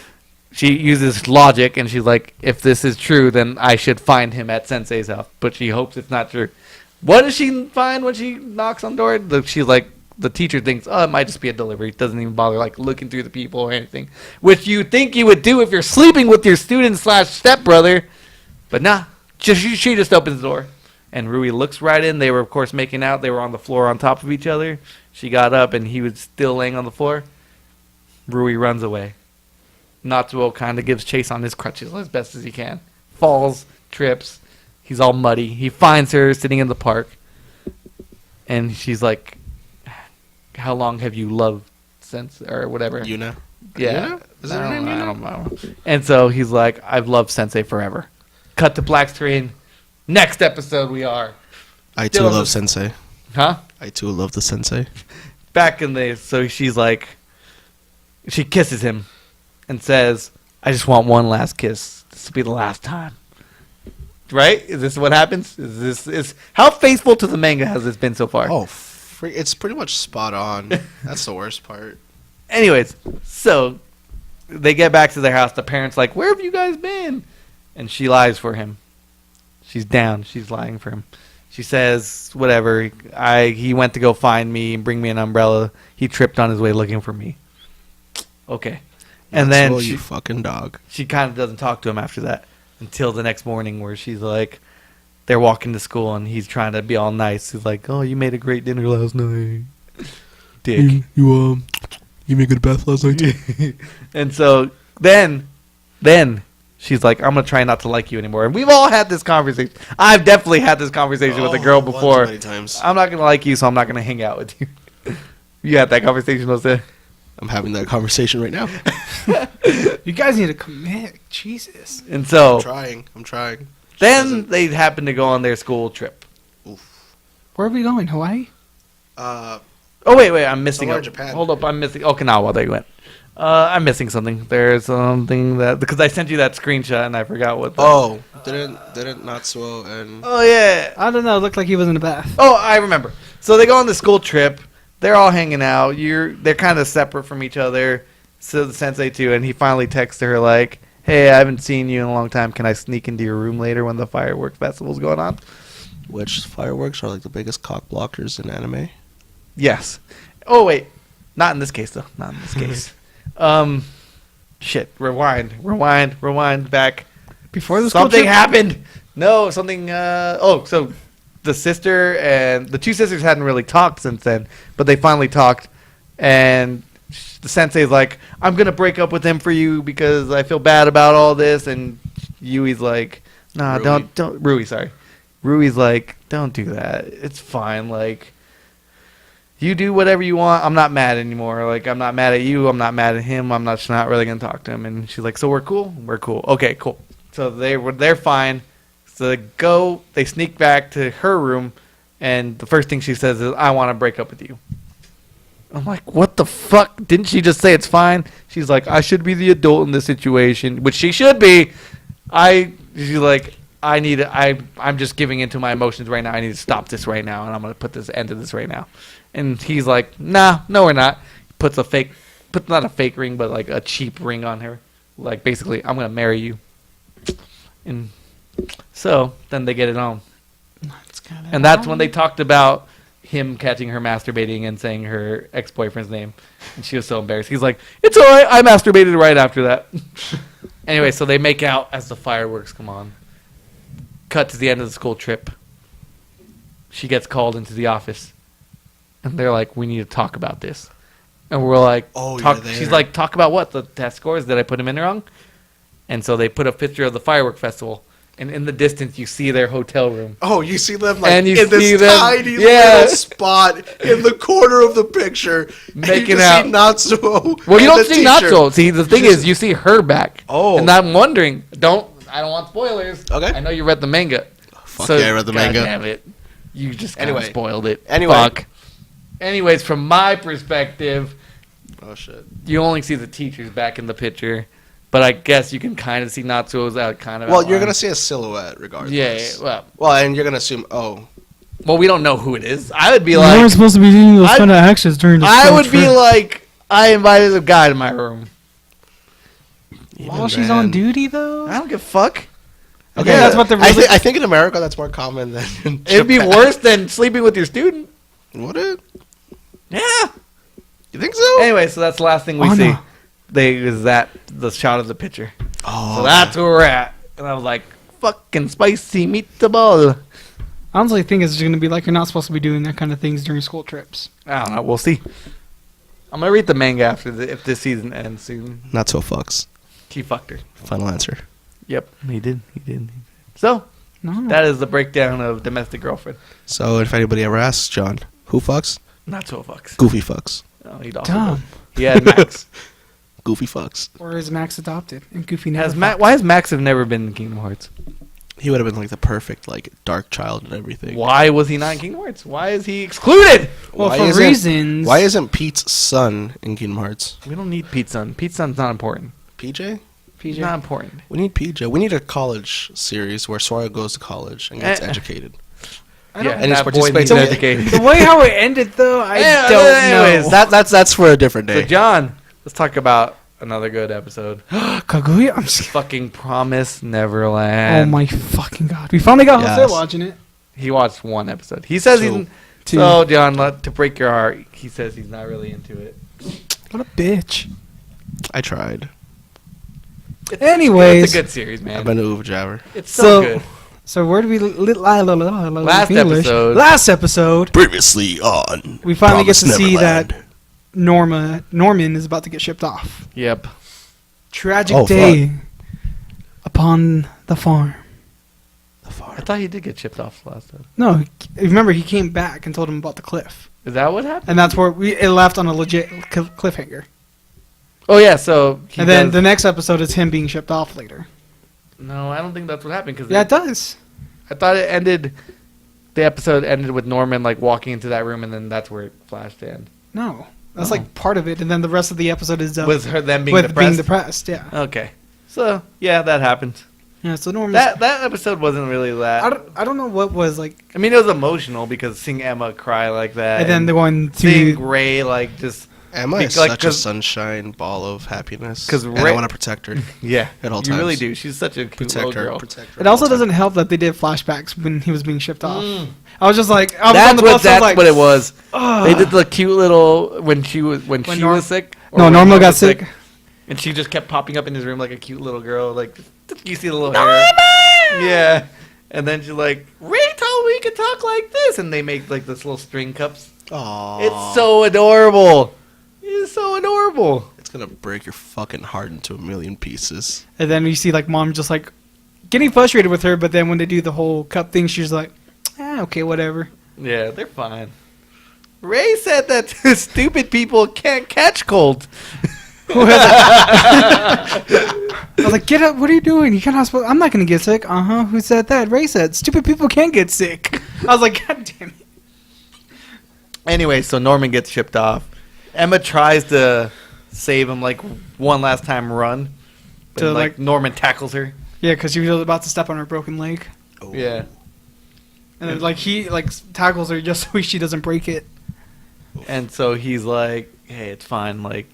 Speaker 1: she uses logic, and she's like, if this is true, then I should find him at Sensei's house. But she hopes it's not true. What does she find when she knocks on the door? She's like, the teacher thinks, oh, it might just be a delivery. Doesn't even bother like looking through the people or anything, which you think you would do if you're sleeping with your student/stepbrother. But nah, she just opens the door, and Rui looks right in. They were of course making out. They were on the floor on top of each other. She got up, and he was still laying on the floor. Rui runs away. Natsuo kind of gives chase on his crutches as best as he can. Falls, trips. He's all muddy. He finds her sitting in the park. and she's like, "How long have you loved Sensei or whatever?"
Speaker 3: Yuna.
Speaker 1: Yeah.
Speaker 3: Yuna? Is that her name?
Speaker 1: I
Speaker 3: Yuna?
Speaker 1: don't know. And so he's like, "I've loved Sensei forever." Cut to black screen. Next episode we are.
Speaker 3: I too
Speaker 1: Still
Speaker 3: love
Speaker 1: the-
Speaker 3: Sensei.
Speaker 1: Huh?
Speaker 3: I too love the Sensei.
Speaker 1: Back in the so she's like, she kisses him, and says, "I just want one last kiss. This will be the last time." Right? Is this what happens? Is how faithful to the manga has this been so far?
Speaker 3: Oh, it's pretty much spot on. That's the worst part.
Speaker 1: Anyways, so they get back to their house. The parents like, "Where have you guys been?" And she lies for him. She's down. She's lying for him. She says, "Whatever. He went to go find me and bring me an umbrella. He tripped on his way looking for me." Okay. And then
Speaker 3: Maxwell, you fucking dog.
Speaker 1: she kind of doesn't talk to him after that until the next morning, where she's like, they're walking to school and he's trying to be all nice. He's like, "Oh, you made a great dinner last night, dick."
Speaker 3: You made a good bath last night.
Speaker 1: And so then she's like, "I'm gonna try not to like you anymore." And we've all had this conversation. I've definitely had this conversation with a girl before.
Speaker 3: Many times.
Speaker 1: I'm not gonna like you, so I'm not gonna hang out with you. You had that conversation, Jose?
Speaker 3: I'm having that conversation right now.
Speaker 2: You guys need to commit. Jesus.
Speaker 1: And so
Speaker 3: I'm trying.
Speaker 1: then they happen to go on their school trip.
Speaker 2: Where are we going? Hawaii?
Speaker 1: Oh wait, I'm missing.
Speaker 3: Somewhere in Japan.
Speaker 1: Hold up, I'm missing Okinawa. There you went. I'm missing something. There's something that because I sent you that screenshot and I forgot what.
Speaker 3: Didn't Natsuo and
Speaker 1: Oh yeah.
Speaker 2: I don't know. It looked like he was in the bath.
Speaker 1: Oh, I remember. So they go on the school trip. They're all hanging out. They're kind of separate from each other. So the sensei too, and he finally texts her like, "Hey, I haven't seen you in a long time. Can I sneak into your room later when the fireworks festival's going on?"
Speaker 3: which fireworks are like the biggest cock blockers in anime.
Speaker 1: Yes. Oh wait, not in this case though. Not in this case. Shit. Rewind back.
Speaker 2: Before the school
Speaker 1: Something
Speaker 2: trip?
Speaker 1: happened. No, something. So the sister and the two sisters hadn't really talked since then, but they finally talked, and the sensei's like, "I'm gonna break up with him for you because I feel bad about all this," and Yui's like, "Nah,
Speaker 3: Rui.
Speaker 1: don't." Rui, sorry. Rui's like, "Don't do that. It's fine. Like, you do whatever you want. I'm not mad anymore. Like, I'm not mad at you. I'm not mad at him. I'm not really gonna talk to him." And she's like, "So we're cool? We're cool. Okay, cool." So they're fine. So they sneak back to her room, and the first thing she says is, "I want to break up with you." I'm like, what the fuck? Didn't she just say it's fine? She's like, "I should be the adult in this situation," which she should be. She's like, I'm just giving into my emotions right now. I need to stop this right now, and I'm gonna put this end to this right now. And he's like, "Nah, no, we're not." Puts not a fake ring, but like a cheap ring on her. Like basically, "I'm gonna marry you." And so then they get it on, and that's when they talked about him catching her masturbating and saying her ex-boyfriend's name, and she was so embarrassed. He's like, "It's all right. I masturbated right after that." Anyway, so they make out as the fireworks come on. Cut to the end of the school trip. She gets called into the office, and they're like, "We need to talk about this." And we're like,
Speaker 3: "Oh,
Speaker 1: talk."
Speaker 3: you're there.
Speaker 1: She's like, "Talk about what? The test scores? Did I put him in wrong?" And so they put a picture of the firework festival, and in the distance you see their hotel room.
Speaker 3: Oh, you see them like
Speaker 1: And you
Speaker 3: in
Speaker 1: see
Speaker 3: this
Speaker 1: them-
Speaker 3: tiny
Speaker 1: yeah.
Speaker 3: little spot in the corner of the picture,
Speaker 1: Making
Speaker 3: and you just see Natsuo.
Speaker 1: Well, you
Speaker 3: and
Speaker 1: don't
Speaker 3: the
Speaker 1: see
Speaker 3: teacher.
Speaker 1: Natsuo. See, the thing is, you see her back.
Speaker 3: Oh.
Speaker 1: And I'm wondering, I don't want spoilers.
Speaker 3: Okay.
Speaker 1: I know you read the manga.
Speaker 3: Fuck yeah, I read the
Speaker 1: God
Speaker 3: manga.
Speaker 1: Damn it. You just kind of
Speaker 3: Anyway.
Speaker 1: spoiled it.
Speaker 3: Anyway.
Speaker 1: Fuck. Anyways, from my perspective,
Speaker 3: Oh shit.
Speaker 1: you only see the teachers back in the picture. But I guess you can kind of see Natsuo's out kind of
Speaker 3: Well, you're
Speaker 1: outline.
Speaker 3: gonna see a silhouette regardless.
Speaker 1: Yeah,
Speaker 3: Well, and you're gonna assume. Oh,
Speaker 1: well, we don't know who it is. I would be
Speaker 2: You weren't
Speaker 1: like,
Speaker 2: supposed to be doing those
Speaker 1: I-
Speaker 2: kind of actions during the
Speaker 1: I
Speaker 2: school
Speaker 1: would be
Speaker 2: trip.
Speaker 1: like, I invited a guy to my room.
Speaker 2: While she's on duty, though?
Speaker 1: I don't give a fuck.
Speaker 2: Okay, that's what the
Speaker 3: I think in America that's more common than in
Speaker 1: It'd be
Speaker 3: Japan.
Speaker 1: worse than sleeping with your student.
Speaker 3: Would it?
Speaker 1: Yeah.
Speaker 3: You think so?
Speaker 1: Anyway, so that's the last thing we
Speaker 2: Oh,
Speaker 1: see.
Speaker 2: no.
Speaker 1: The shot of the picture.
Speaker 3: Oh,
Speaker 1: So that's where we're at. And I was like, fucking spicy meatball.
Speaker 2: I honestly think it's going to be like you're not supposed to be doing that kind of things during school trips.
Speaker 1: I don't know. We'll see. I'm going to read the manga after if this season ends soon.
Speaker 3: not so fucks.
Speaker 1: He fucked her.
Speaker 3: Final answer.
Speaker 1: Yep. He did. So,
Speaker 2: No.
Speaker 1: that is the breakdown of Domestic Girlfriend.
Speaker 3: So if anybody ever asks, John, Who fucks?
Speaker 1: Not so fucks.
Speaker 3: Goofy fucks.
Speaker 1: Oh, he'd also
Speaker 2: Dumb.
Speaker 1: go. He had Max.
Speaker 3: Goofy fucks.
Speaker 2: Or is Max adopted and Goofy never?
Speaker 1: Why has Max have never been in Kingdom Hearts?
Speaker 3: He would have been like the perfect like dark child and everything.
Speaker 1: Why was he not in Kingdom Hearts? Why is he excluded?
Speaker 2: Well,
Speaker 3: Why
Speaker 2: for
Speaker 3: isn't-
Speaker 2: reasons.
Speaker 3: Why isn't Pete's son in Kingdom Hearts?
Speaker 1: We don't need Pete's son. Pete's son's not important.
Speaker 3: PJ?
Speaker 1: He's not important.
Speaker 3: We need PJ. We need a college series where Sora goes to college and gets educated.
Speaker 2: I don't-
Speaker 3: And he's
Speaker 1: that boy
Speaker 3: participates
Speaker 1: needs
Speaker 3: in-
Speaker 1: educated.
Speaker 2: The way how it ended, though, I
Speaker 1: Yeah,
Speaker 2: don't
Speaker 1: anyways,
Speaker 2: know.
Speaker 3: That's for a different
Speaker 1: So
Speaker 3: day.
Speaker 1: John, let's talk about another good episode.
Speaker 2: Kaguya. I'm just.
Speaker 1: Fucking Promise Neverland.
Speaker 2: Oh my fucking god! We finally got
Speaker 3: Yes.
Speaker 2: Jose watching it.
Speaker 1: He watched one episode. He says
Speaker 3: Two.
Speaker 1: he's.
Speaker 2: Two.
Speaker 1: So John, to break your heart, he says he's not really into it.
Speaker 2: What a bitch.
Speaker 3: I tried.
Speaker 2: Anyways,
Speaker 1: It's a good series, man.
Speaker 3: I've been to Uva
Speaker 1: It's so,
Speaker 2: So-
Speaker 1: good.
Speaker 2: so where did we
Speaker 1: Last episode.
Speaker 2: Last episode,
Speaker 3: Previously on.
Speaker 2: we finally get to
Speaker 3: Promised
Speaker 2: see
Speaker 3: Neverland.
Speaker 2: that Norman is about to get shipped off.
Speaker 1: Yep.
Speaker 2: Tragic
Speaker 3: Oh,
Speaker 2: day upon the farm.
Speaker 3: The farm.
Speaker 1: I thought he did get chipped off last time.
Speaker 2: No, remember he came back and told him about the cliff,
Speaker 1: Is that what happened?
Speaker 2: and that's where it left on a legit cliffhanger.
Speaker 1: Oh yeah. So. He
Speaker 2: And then
Speaker 1: does-
Speaker 2: the next episode is him being shipped off later.
Speaker 1: No, I don't think that's what happened. Cause
Speaker 2: Yeah, it does.
Speaker 1: I thought it ended. The episode ended with Norman like walking into that room, and then that's where it flashed in.
Speaker 2: No, that's
Speaker 1: Oh.
Speaker 2: like part of it, and then the rest of the episode is done
Speaker 1: Was her them being
Speaker 2: with
Speaker 1: depressed?
Speaker 2: being depressed. Yeah,
Speaker 1: Okay. So yeah, that happened.
Speaker 2: yeah. So Norman.
Speaker 1: That episode wasn't really that.
Speaker 2: I don't know what was like,
Speaker 1: I mean, it was emotional because seeing Emma cry like that,
Speaker 2: and then the one
Speaker 1: seeing
Speaker 2: to
Speaker 1: Ray like just
Speaker 3: Emma is
Speaker 1: like,
Speaker 3: such a
Speaker 1: 'cause-
Speaker 3: sunshine ball of happiness.
Speaker 1: 'Cause
Speaker 3: and I
Speaker 1: Ray-
Speaker 3: want to protect her.
Speaker 1: yeah,
Speaker 3: At all
Speaker 1: you really
Speaker 3: times.
Speaker 1: do. She's such a cute little
Speaker 3: Protect her.
Speaker 1: girl.
Speaker 3: Protect her.
Speaker 2: It also doesn't help that they did flashbacks when he was being shipped off.
Speaker 1: Mm.
Speaker 2: I was just like, I was on
Speaker 1: That's
Speaker 2: the
Speaker 1: what
Speaker 2: bus. I was like,
Speaker 1: what it was.
Speaker 2: "Ugh."
Speaker 1: They did the cute little when she was sick. or
Speaker 2: No,
Speaker 1: when
Speaker 2: Norma
Speaker 1: Norma
Speaker 2: got
Speaker 1: was
Speaker 2: sick.
Speaker 1: and she just kept popping up in his room like a cute little girl. Like you see the little hair. Yeah, and then she's like, Ray told me we could talk like this, and they make like this little string cups.
Speaker 3: Aww.
Speaker 1: It's so adorable. It's so adorable.
Speaker 3: It's gonna break your fucking heart into a million pieces.
Speaker 2: And then you see like mom just like getting frustrated with her, but then when they do the whole cup thing, she's like, okay, whatever.
Speaker 1: Yeah, they're fine. Ray said that stupid people can't catch cold.
Speaker 2: I was like, get up! What are you doing? You can't hospital. I'm not gonna get sick. Who said that? Ray said, stupid people can get sick. I was like, God damn it.
Speaker 1: Anyway, so Norman gets shipped off. Emma tries to save him like one last time run. But
Speaker 2: To,
Speaker 1: like
Speaker 2: like-
Speaker 1: Norman tackles her.
Speaker 2: Yeah, because she was about to step on her broken leg,
Speaker 3: Oh.
Speaker 1: Yeah.
Speaker 2: and then like he like tackles her just so she doesn't break it.
Speaker 1: And so he's like, hey, it's fine. Like,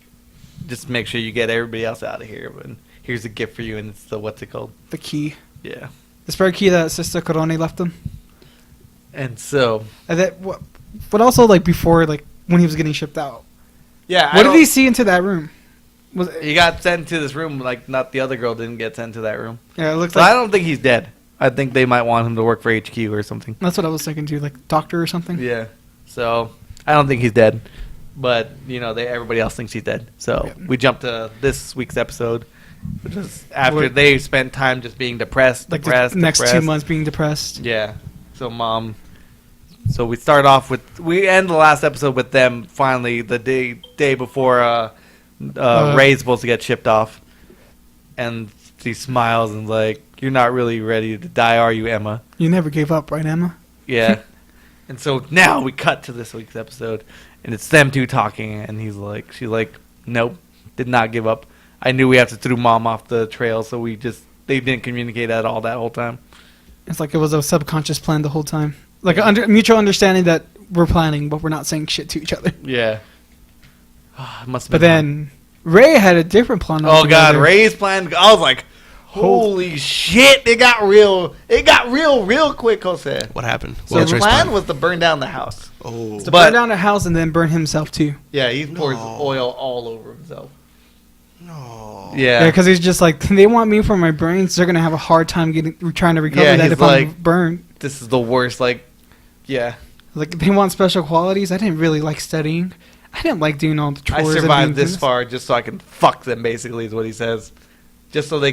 Speaker 1: just make sure you get everybody else out of here. But here's a gift for you. And it's the, what's it called?
Speaker 2: The key,
Speaker 1: Yeah.
Speaker 2: the spare key that Sister Corone left him.
Speaker 1: And so.
Speaker 2: And that but also like before like when he was getting shipped out.
Speaker 1: Yeah.
Speaker 2: What did he see into that room? Was
Speaker 1: He got sent to this room. Like, not the other girl didn't get sent to that room.
Speaker 2: yeah, it looked
Speaker 1: So I
Speaker 2: like
Speaker 1: don't think he's dead. I think they might want him to work for HQ or something.
Speaker 2: that's what I was thinking too, like doctor or something.
Speaker 1: Yeah. So I don't think he's dead, but everybody else thinks he's dead. So
Speaker 2: Yeah.
Speaker 1: we jump to this week's episode, which is after
Speaker 2: Where-
Speaker 1: they spent time just being depressed,
Speaker 2: Like
Speaker 1: depressed,
Speaker 2: the next
Speaker 1: depressed.
Speaker 2: 2 months being depressed.
Speaker 1: Yeah. So So we start off we end the last episode with them finally the day before Ray's supposed to get shipped off, and she smiles and like, "You're not really ready to die, are you, Emma?"
Speaker 2: You never gave up, right, Emma?
Speaker 1: Yeah. And so now we cut to this week's episode, and it's them two talking, and she's like, nope, did not give up. I knew we had to throw Mom off the trail, so they didn't communicate at all that whole time.
Speaker 2: It's like it was a subconscious plan the whole time. Like a mutual understanding that we're planning, but we're not saying shit to each other.
Speaker 1: Yeah. Must have
Speaker 2: But
Speaker 1: been
Speaker 2: then Ray had a different plan.
Speaker 1: oh god,
Speaker 2: altogether.
Speaker 1: Ray's plan. I was like, holy shit! It got real. It got real quick, Jose.
Speaker 3: What happened?
Speaker 1: So
Speaker 3: What's
Speaker 1: the
Speaker 3: Ray's
Speaker 1: plan was to burn down the house.
Speaker 3: Oh.
Speaker 2: To
Speaker 1: But-
Speaker 2: burn down a house and then burn himself too.
Speaker 1: Yeah, he pours
Speaker 3: No.
Speaker 1: oil all over himself.
Speaker 3: No.
Speaker 2: Yeah, because he's just like, they want me for my brains. They're gonna have a hard time trying to recover
Speaker 1: Yeah,
Speaker 2: that
Speaker 1: he's
Speaker 2: if I'm
Speaker 1: like-
Speaker 2: burned.
Speaker 1: This is the worst. Like, yeah.
Speaker 2: Like they want special qualities. I didn't really like studying. I didn't like doing all the
Speaker 1: I
Speaker 2: chores. and
Speaker 1: survived
Speaker 2: being
Speaker 1: this far just so I can fuck them. Basically, is what he says. Just so I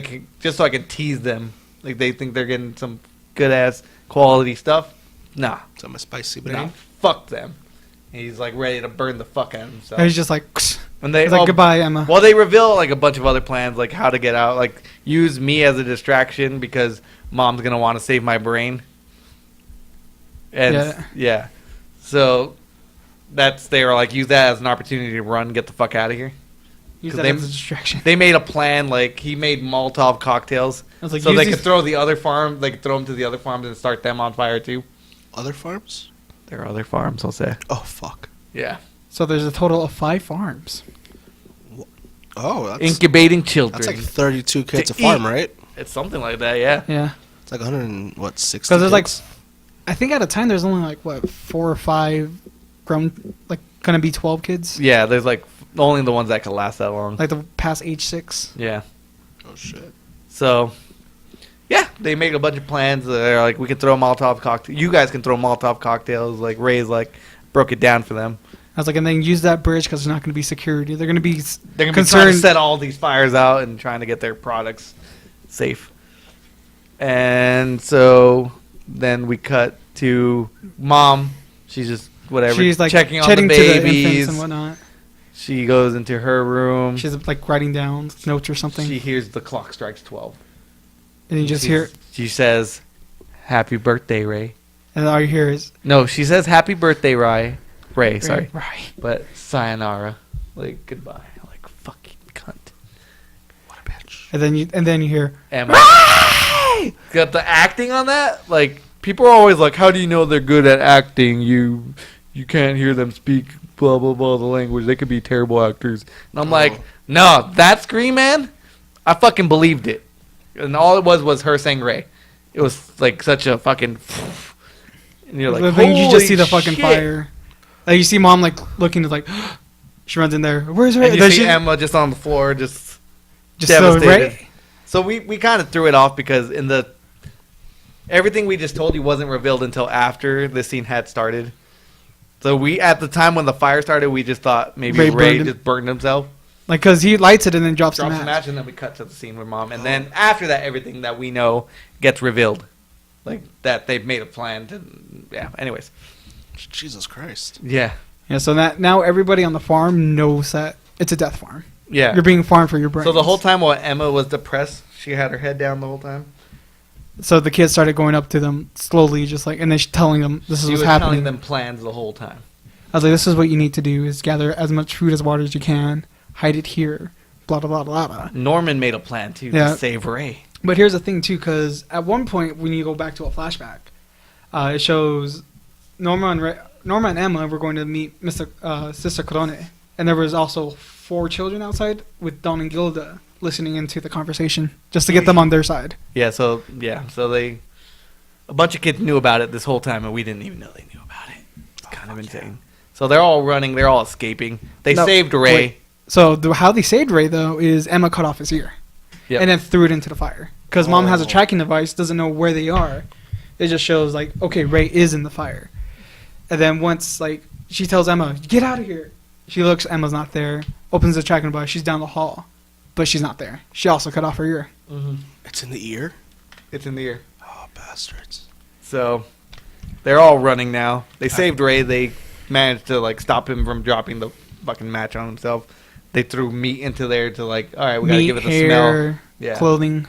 Speaker 1: can tease them. Like they think they're getting some good ass quality stuff. Nah,
Speaker 3: Some spicy
Speaker 1: nah,
Speaker 3: brain.
Speaker 1: fuck them. And he's like ready to burn the fuck out of himself.
Speaker 2: And he's just like,
Speaker 1: And they
Speaker 2: he's like, goodbye, Emma.
Speaker 1: Well, they reveal like a bunch of other plans, like how to get out, like use me as a distraction because mom's gonna want to save my brain. And yeah. So they were like, use that as an opportunity to run, get the fuck out of here.
Speaker 2: Use that as a distraction.
Speaker 1: They made a plan, like he made Molotov cocktails,
Speaker 2: Like,
Speaker 1: so they could throw the other farm, they could throw them to the other farms and start them on fire too.
Speaker 3: Other farms?
Speaker 1: There are other farms, I'll say.
Speaker 3: Oh, fuck.
Speaker 1: Yeah.
Speaker 2: So there's a total of 5 farms.
Speaker 3: Oh, that's...
Speaker 1: Incubating children.
Speaker 3: That's like 32 kids a
Speaker 1: To
Speaker 3: farm,
Speaker 1: eat.
Speaker 3: right?
Speaker 1: It's something like that, yeah.
Speaker 2: Yeah.
Speaker 3: It's like 160
Speaker 2: Because there's like,
Speaker 3: kids?
Speaker 2: I think at a time there's only like, what, 4 or 5 grown, like, gonna be 12 kids?
Speaker 1: Yeah, there's like only the ones that can last that long.
Speaker 2: Like the past age 6?
Speaker 1: Yeah.
Speaker 3: Oh, shit.
Speaker 1: So, yeah, they make a bunch of plans. They're like, we can throw Molotov cocktails. You guys can throw Molotov cocktails. Like, Ray's like, broke it down for them.
Speaker 2: I was like, and then use that bridge because there's not going to be security. They're going to be
Speaker 1: They're going to be trying to set all these fires out and trying to get their products safe. And so then we cut to Mom. She's just, whatever,
Speaker 2: She's like
Speaker 1: checking on the
Speaker 2: to the infants
Speaker 1: babies.
Speaker 2: and whatnot.
Speaker 1: She goes into her room.
Speaker 2: She's like writing down notes or something.
Speaker 1: She hears the clock strikes 12.
Speaker 2: And you just hear,
Speaker 1: She says, "Happy birthday, Ray."
Speaker 2: and all you hear is,
Speaker 1: No, she says, "Happy birthday, Ray." Ray, sorry.
Speaker 2: Right.
Speaker 1: But sayonara. Like, goodbye. Like, fucking cunt.
Speaker 3: What a bitch.
Speaker 2: And then you hear,
Speaker 1: Emma. Got the acting on that? Like, people are always like, how do you know they're good at acting? You can't hear them speak blah, blah, blah, the language. They could be terrible actors. And I'm like, no, that scream, man, I fucking believed it. And all it was her saying Ray. It was like such a fucking... And you're like,
Speaker 2: but then you just see the
Speaker 1: holy
Speaker 2: fucking
Speaker 1: shit.
Speaker 2: fire. Like you see Mom like looking to like, she runs in there. Where's Ray?
Speaker 1: And you
Speaker 2: Then
Speaker 1: see
Speaker 2: she-
Speaker 1: Emma just on the floor, just
Speaker 2: so
Speaker 1: devastated.
Speaker 2: Ray.
Speaker 1: So we kind of threw it off because in the everything we just told you wasn't revealed until after this scene had started. So we at the time when the fire started, we just thought maybe Ray just burned himself.
Speaker 2: Like, because he lights it and then drops the
Speaker 1: The
Speaker 2: match.
Speaker 1: match, and then we cut to the scene with Mom, and then after that, everything that we know gets revealed, like that they've made a plan to. Yeah. Anyways.
Speaker 3: Jesus Christ.
Speaker 1: Yeah.
Speaker 2: Yeah, so that now everybody on the farm knows that it's a death farm.
Speaker 1: Yeah.
Speaker 2: You're being farmed for your brain.
Speaker 1: So the whole time while Emma was depressed, she had her head down the whole time.
Speaker 2: So the kids started going up to them slowly, just like, and then telling them this is
Speaker 1: She
Speaker 2: what's
Speaker 1: was
Speaker 2: happening.
Speaker 1: telling them plans the whole time.
Speaker 2: I was like, this is what you need to do: is gather as much food as water as you can, hide it here, blah blah blah blah blah.
Speaker 1: Norman made a plan too
Speaker 2: Yeah.
Speaker 1: to save Ray.
Speaker 2: But here's the thing too, because at one point when you go back to a flashback, it shows Norma and Emma were going to meet Sister Corone, and there was also 4 children outside with Don and Gilda listening into the conversation just to get them on their side.
Speaker 1: Yeah. So a bunch of kids knew about it this whole time, and we didn't even know they knew about it. It's kind of insane. So they're all running. They're all escaping. They saved Ray.
Speaker 2: Wait. So how they saved Ray though is Emma cut off his ear,
Speaker 1: Yep.
Speaker 2: and then threw it into the fire. Because Mom has a tracking device, doesn't know where they are. It just shows like, okay, Ray is in the fire. And then once like she tells Emma, get out of here. She looks, Emma's not there. Opens the tracking device. She's down the hall, but she's not there. She also cut off her ear.
Speaker 1: Mm-hmm.
Speaker 3: It's in the ear?
Speaker 1: It's in the ear.
Speaker 3: Oh, bastards.
Speaker 1: So they're all running now. They saved Ray. They managed to like stop him from dropping the fucking match on himself. They threw meat into there to like, all right, we gotta
Speaker 2: Meat,
Speaker 1: give it a
Speaker 2: hair,
Speaker 1: smell. Yeah.
Speaker 2: clothing.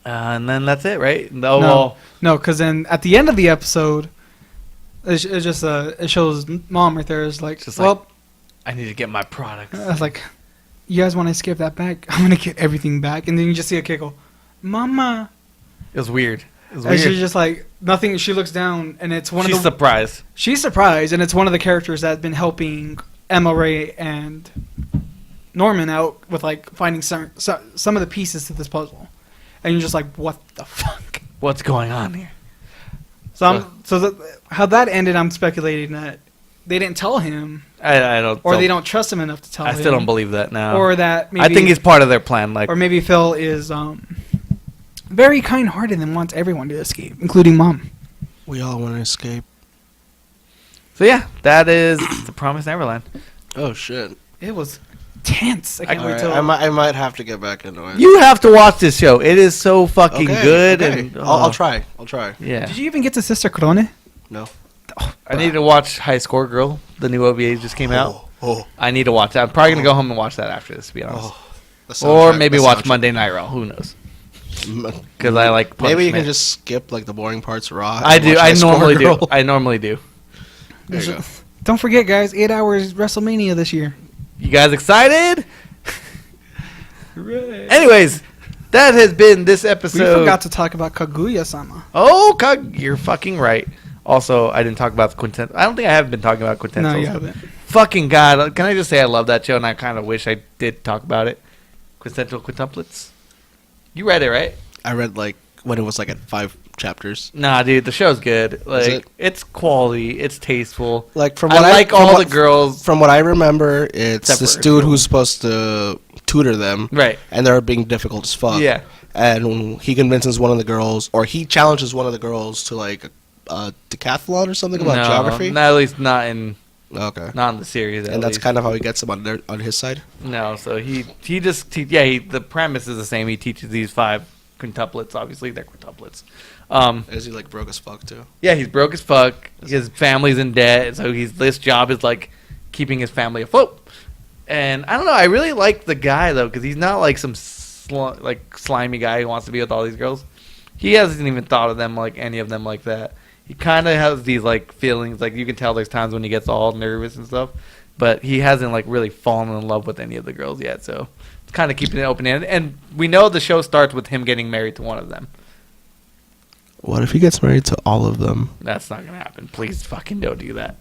Speaker 1: And then that's it, right? No.
Speaker 2: No, because then at the end of the episode, it shows Mom right there is like,
Speaker 1: Just
Speaker 2: well,
Speaker 1: like, I need to get my products.
Speaker 2: I was like, you guys want to escape that back? I'm gonna get everything back. And then you just see a kid go, Mama.
Speaker 1: It was weird.
Speaker 2: And she's just like nothing. She looks down, and it's one
Speaker 1: She's
Speaker 2: of the.
Speaker 1: surprised.
Speaker 2: She's surprised, and it's one of the characters that's been helping Emma, Ray, and Norman out with like finding some of the pieces to this puzzle. And you're just like, what the fuck?
Speaker 1: What's going on here?
Speaker 2: How that ended, I'm speculating that they didn't tell him,
Speaker 1: I don't.
Speaker 2: or they don't trust him enough to tell him.
Speaker 1: I still don't believe that now.
Speaker 2: Or that maybe,
Speaker 1: I think he's part of their plan. Like,
Speaker 2: or maybe Phil is very kind-hearted and wants everyone to escape, including Mom.
Speaker 3: We all want to escape.
Speaker 1: so yeah, that is the Promised Neverland.
Speaker 3: Oh, shit.
Speaker 2: It was tense. I can't wait
Speaker 3: Alright,
Speaker 2: till
Speaker 3: I might have to get back into it.
Speaker 1: You have to watch this show. It is so fucking
Speaker 3: Okay,
Speaker 1: good.
Speaker 3: okay.
Speaker 1: And
Speaker 3: I'll try.
Speaker 1: Yeah.
Speaker 2: Did you even get to Sister Crone?
Speaker 3: No.
Speaker 1: I need to watch High Score Girl. The new OVA just came out.
Speaker 3: Oh,
Speaker 1: I need to watch that. I'm probably gonna go home and watch that after this, to be honest.
Speaker 3: The
Speaker 1: Or
Speaker 3: soundtrack-
Speaker 1: maybe
Speaker 3: the
Speaker 1: watch
Speaker 3: soundtrack.
Speaker 1: Monday Night Raw. Who knows? Because I like.
Speaker 3: Maybe you can
Speaker 1: punishment.
Speaker 3: just skip like the boring parts raw.
Speaker 1: I
Speaker 3: and
Speaker 1: do.
Speaker 3: watch
Speaker 1: I
Speaker 3: High Score
Speaker 1: normally do.
Speaker 3: Girl.
Speaker 1: I normally do.
Speaker 3: There you go.
Speaker 2: Don't forget, guys, 8 hours WrestleMania this year.
Speaker 1: You guys excited?
Speaker 2: Hooray.
Speaker 1: Anyways, that has been this
Speaker 2: We
Speaker 1: episode.
Speaker 2: forgot to talk about Kaguya-sama.
Speaker 1: Oh, you're fucking right. Also, I didn't talk about the Quintet. I don't think I have been talking about Quintet.
Speaker 2: No, you haven't.
Speaker 1: Fucking God. Can I just say I love that show and I kind of wish I did talk about it? Quintessential Quintuplets. You read it, right?
Speaker 3: I read like when it was like at 5 chapters.
Speaker 1: Nah, dude, the show's good. Like,
Speaker 3: it?
Speaker 1: it's quality. It's tasteful.
Speaker 3: Like from
Speaker 1: I
Speaker 3: what
Speaker 1: like
Speaker 3: from
Speaker 1: all
Speaker 3: what-
Speaker 1: the girls.
Speaker 3: From what I remember, it's
Speaker 1: Except
Speaker 3: this
Speaker 1: for
Speaker 3: dude
Speaker 1: Phil.
Speaker 3: who's supposed to tutor them,
Speaker 1: Right.
Speaker 3: and they're being difficult as fuck.
Speaker 1: Yeah.
Speaker 3: And he convinces one of the girls, or he challenges one of the girls to like a decathlon or something about geography.
Speaker 1: Not at least not in
Speaker 3: Okay.
Speaker 1: not in the series.
Speaker 3: And that's kind of how he gets them on his side.
Speaker 1: No, so he the premise is the same. He teaches these 5 quintuplets. Obviously, they're quintuplets.
Speaker 3: Is he like broke as fuck too?
Speaker 1: Yeah, he's broke as fuck. His family's in debt, so this job is like keeping his family afloat. And I don't know. I really like the guy though, because he's not like some slimy guy who wants to be with all these girls. He hasn't even thought of them like any of them like that. He kind of has these like feelings, like you can tell there's times when he gets all nervous and stuff, but he hasn't like really fallen in love with any of the girls yet. So it's kind of keeping it open ended. And we know the show starts with him getting married to one of them.
Speaker 3: What if he gets married to all of them?
Speaker 1: That's not gonna happen. Please fucking don't do that.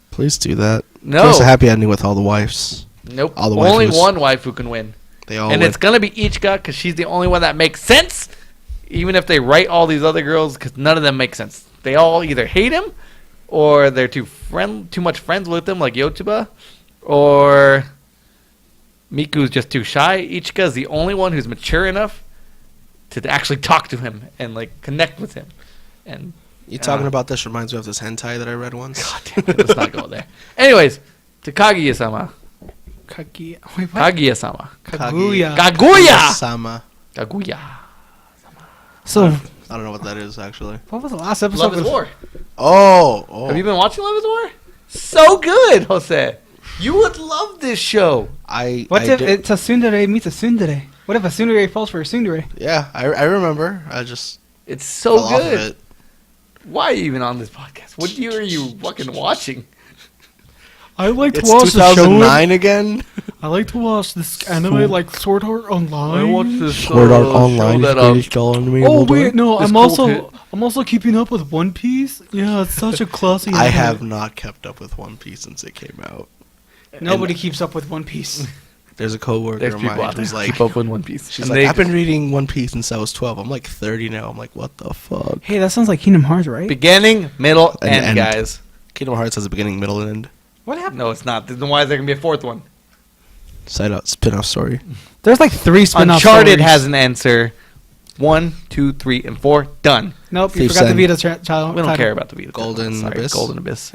Speaker 3: Please do that.
Speaker 1: No.
Speaker 3: Give us a happy ending with all the wives.
Speaker 1: Nope.
Speaker 3: All the
Speaker 1: Only
Speaker 3: waifus.
Speaker 1: one wife who can win.
Speaker 3: They all
Speaker 1: And
Speaker 3: win.
Speaker 1: it's going to be Ichika because she's the only one that makes sense. Even if they write all these other girls, because none of them make sense. They all either hate him or they're too much friends with him, like Yotuba, or Miku's just too shy. Ichika is the only one who's mature enough to actually talk to him and like connect with him. And
Speaker 3: You talking about this reminds me of this hentai that I read once.
Speaker 1: God damn it, let's not go there. Anyways, to Kaguya-sama.
Speaker 2: Wait, what?
Speaker 1: Kaguya-sama.
Speaker 2: Kaguya.
Speaker 1: Kaguya!
Speaker 3: Sama.
Speaker 1: Kaguya.
Speaker 2: So,
Speaker 3: I don't know what that is actually.
Speaker 2: what was the last episode?
Speaker 1: Love is War.
Speaker 3: Oh.
Speaker 1: Have you been watching Love is War? So good, Jose. You would love this show.
Speaker 2: What
Speaker 3: I
Speaker 2: if
Speaker 3: did-
Speaker 2: it's a tsundere meets a tsundere? What if a tsundere falls for a tsundere?
Speaker 3: Yeah, I remember. I just
Speaker 1: It's so
Speaker 3: fell off of
Speaker 1: good.
Speaker 3: it.
Speaker 1: Why are you even on this podcast? What year are you fucking watching?
Speaker 2: I like
Speaker 3: It's 2009 again.
Speaker 2: I like to watch this anime like Sword Art Online.
Speaker 1: this
Speaker 3: Sword Art Online is greatest doll anime of
Speaker 2: Oh
Speaker 3: all time.
Speaker 2: wait, no,
Speaker 1: This
Speaker 2: I'm
Speaker 1: cool kid.
Speaker 2: also keeping up with One Piece. Yeah, it's such a classy.
Speaker 3: I
Speaker 2: anime.
Speaker 3: have not kept up with One Piece since it came out.
Speaker 2: Nobody keeps up with One Piece.
Speaker 3: There's a coworker
Speaker 1: There's
Speaker 3: of
Speaker 1: people
Speaker 3: mine
Speaker 1: out there
Speaker 3: who's
Speaker 1: who
Speaker 3: like,
Speaker 1: keep up with One Piece.
Speaker 3: she's
Speaker 1: And
Speaker 3: like,
Speaker 1: they
Speaker 3: I've been reading One Piece since I was 12. I'm like 30 now. I'm like, what the fuck?
Speaker 2: Hey, that sounds like Kingdom Hearts, right?
Speaker 1: beginning, middle,
Speaker 3: An
Speaker 1: end,
Speaker 3: end.
Speaker 1: guys.
Speaker 3: Kingdom Hearts has a beginning, middle, and end.
Speaker 2: What happened?
Speaker 1: No, it's not. Then why is there gonna be a 4th one?
Speaker 3: Side out spin-off story.
Speaker 2: There's like 3 spin-off
Speaker 1: Uncharted
Speaker 2: stories.
Speaker 1: has an answer. 1, 2, 3, and 4. Done.
Speaker 2: Nope, you
Speaker 3: Thief's
Speaker 2: forgot the
Speaker 3: End.
Speaker 2: Vita child.
Speaker 1: We don't
Speaker 2: title.
Speaker 1: care about the Vita.
Speaker 3: Golden
Speaker 1: Sorry,
Speaker 3: Abyss?
Speaker 1: Golden Abyss.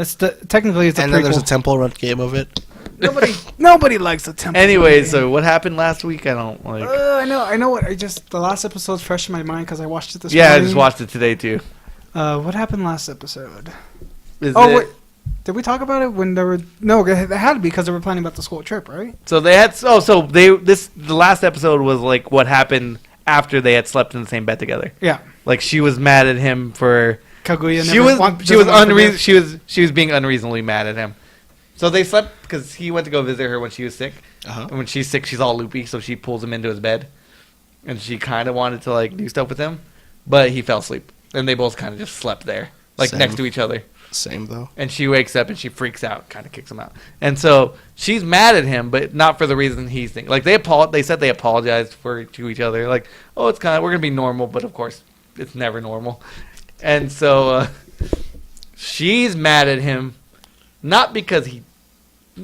Speaker 2: Technically, it's a
Speaker 3: And
Speaker 2: prequel.
Speaker 3: then there's a temple run game of it.
Speaker 2: Nobody likes the temple.
Speaker 1: Anyway, so what happened last week? I don't like.
Speaker 2: I know what. The last episode's fresh in my mind because I watched it this
Speaker 1: Yeah, I
Speaker 2: morning.
Speaker 1: just watched it today too.
Speaker 2: What happened last episode?
Speaker 1: Is
Speaker 2: Oh,
Speaker 1: it-
Speaker 2: wait. Did we talk about it when there were? No, it had to be because they were planning about the school trip, right?
Speaker 1: So they had. The last episode was like what happened after they had slept in the same bed together.
Speaker 2: Yeah.
Speaker 1: Like she was mad at him for.
Speaker 2: Kaguya
Speaker 1: She was
Speaker 2: unreasonable.
Speaker 1: she was being unreasonably mad at him. So they slept because he went to go visit her when she was sick.
Speaker 3: Uh-huh.
Speaker 1: And when she's sick, she's all loopy, so she pulls him into his bed, and she kind of wanted to like do stuff with him, but he fell asleep, and they both kind of just slept there, like
Speaker 3: Same.
Speaker 1: next to each other.
Speaker 3: Same though.
Speaker 1: And she wakes up and she freaks out, kind of kicks him out. And so she's mad at him, but not for the reason he's thinking. Like they said they apologized to each other. Like, oh, it's we're gonna be normal, but of course, it's never normal. And so she's mad at him, not because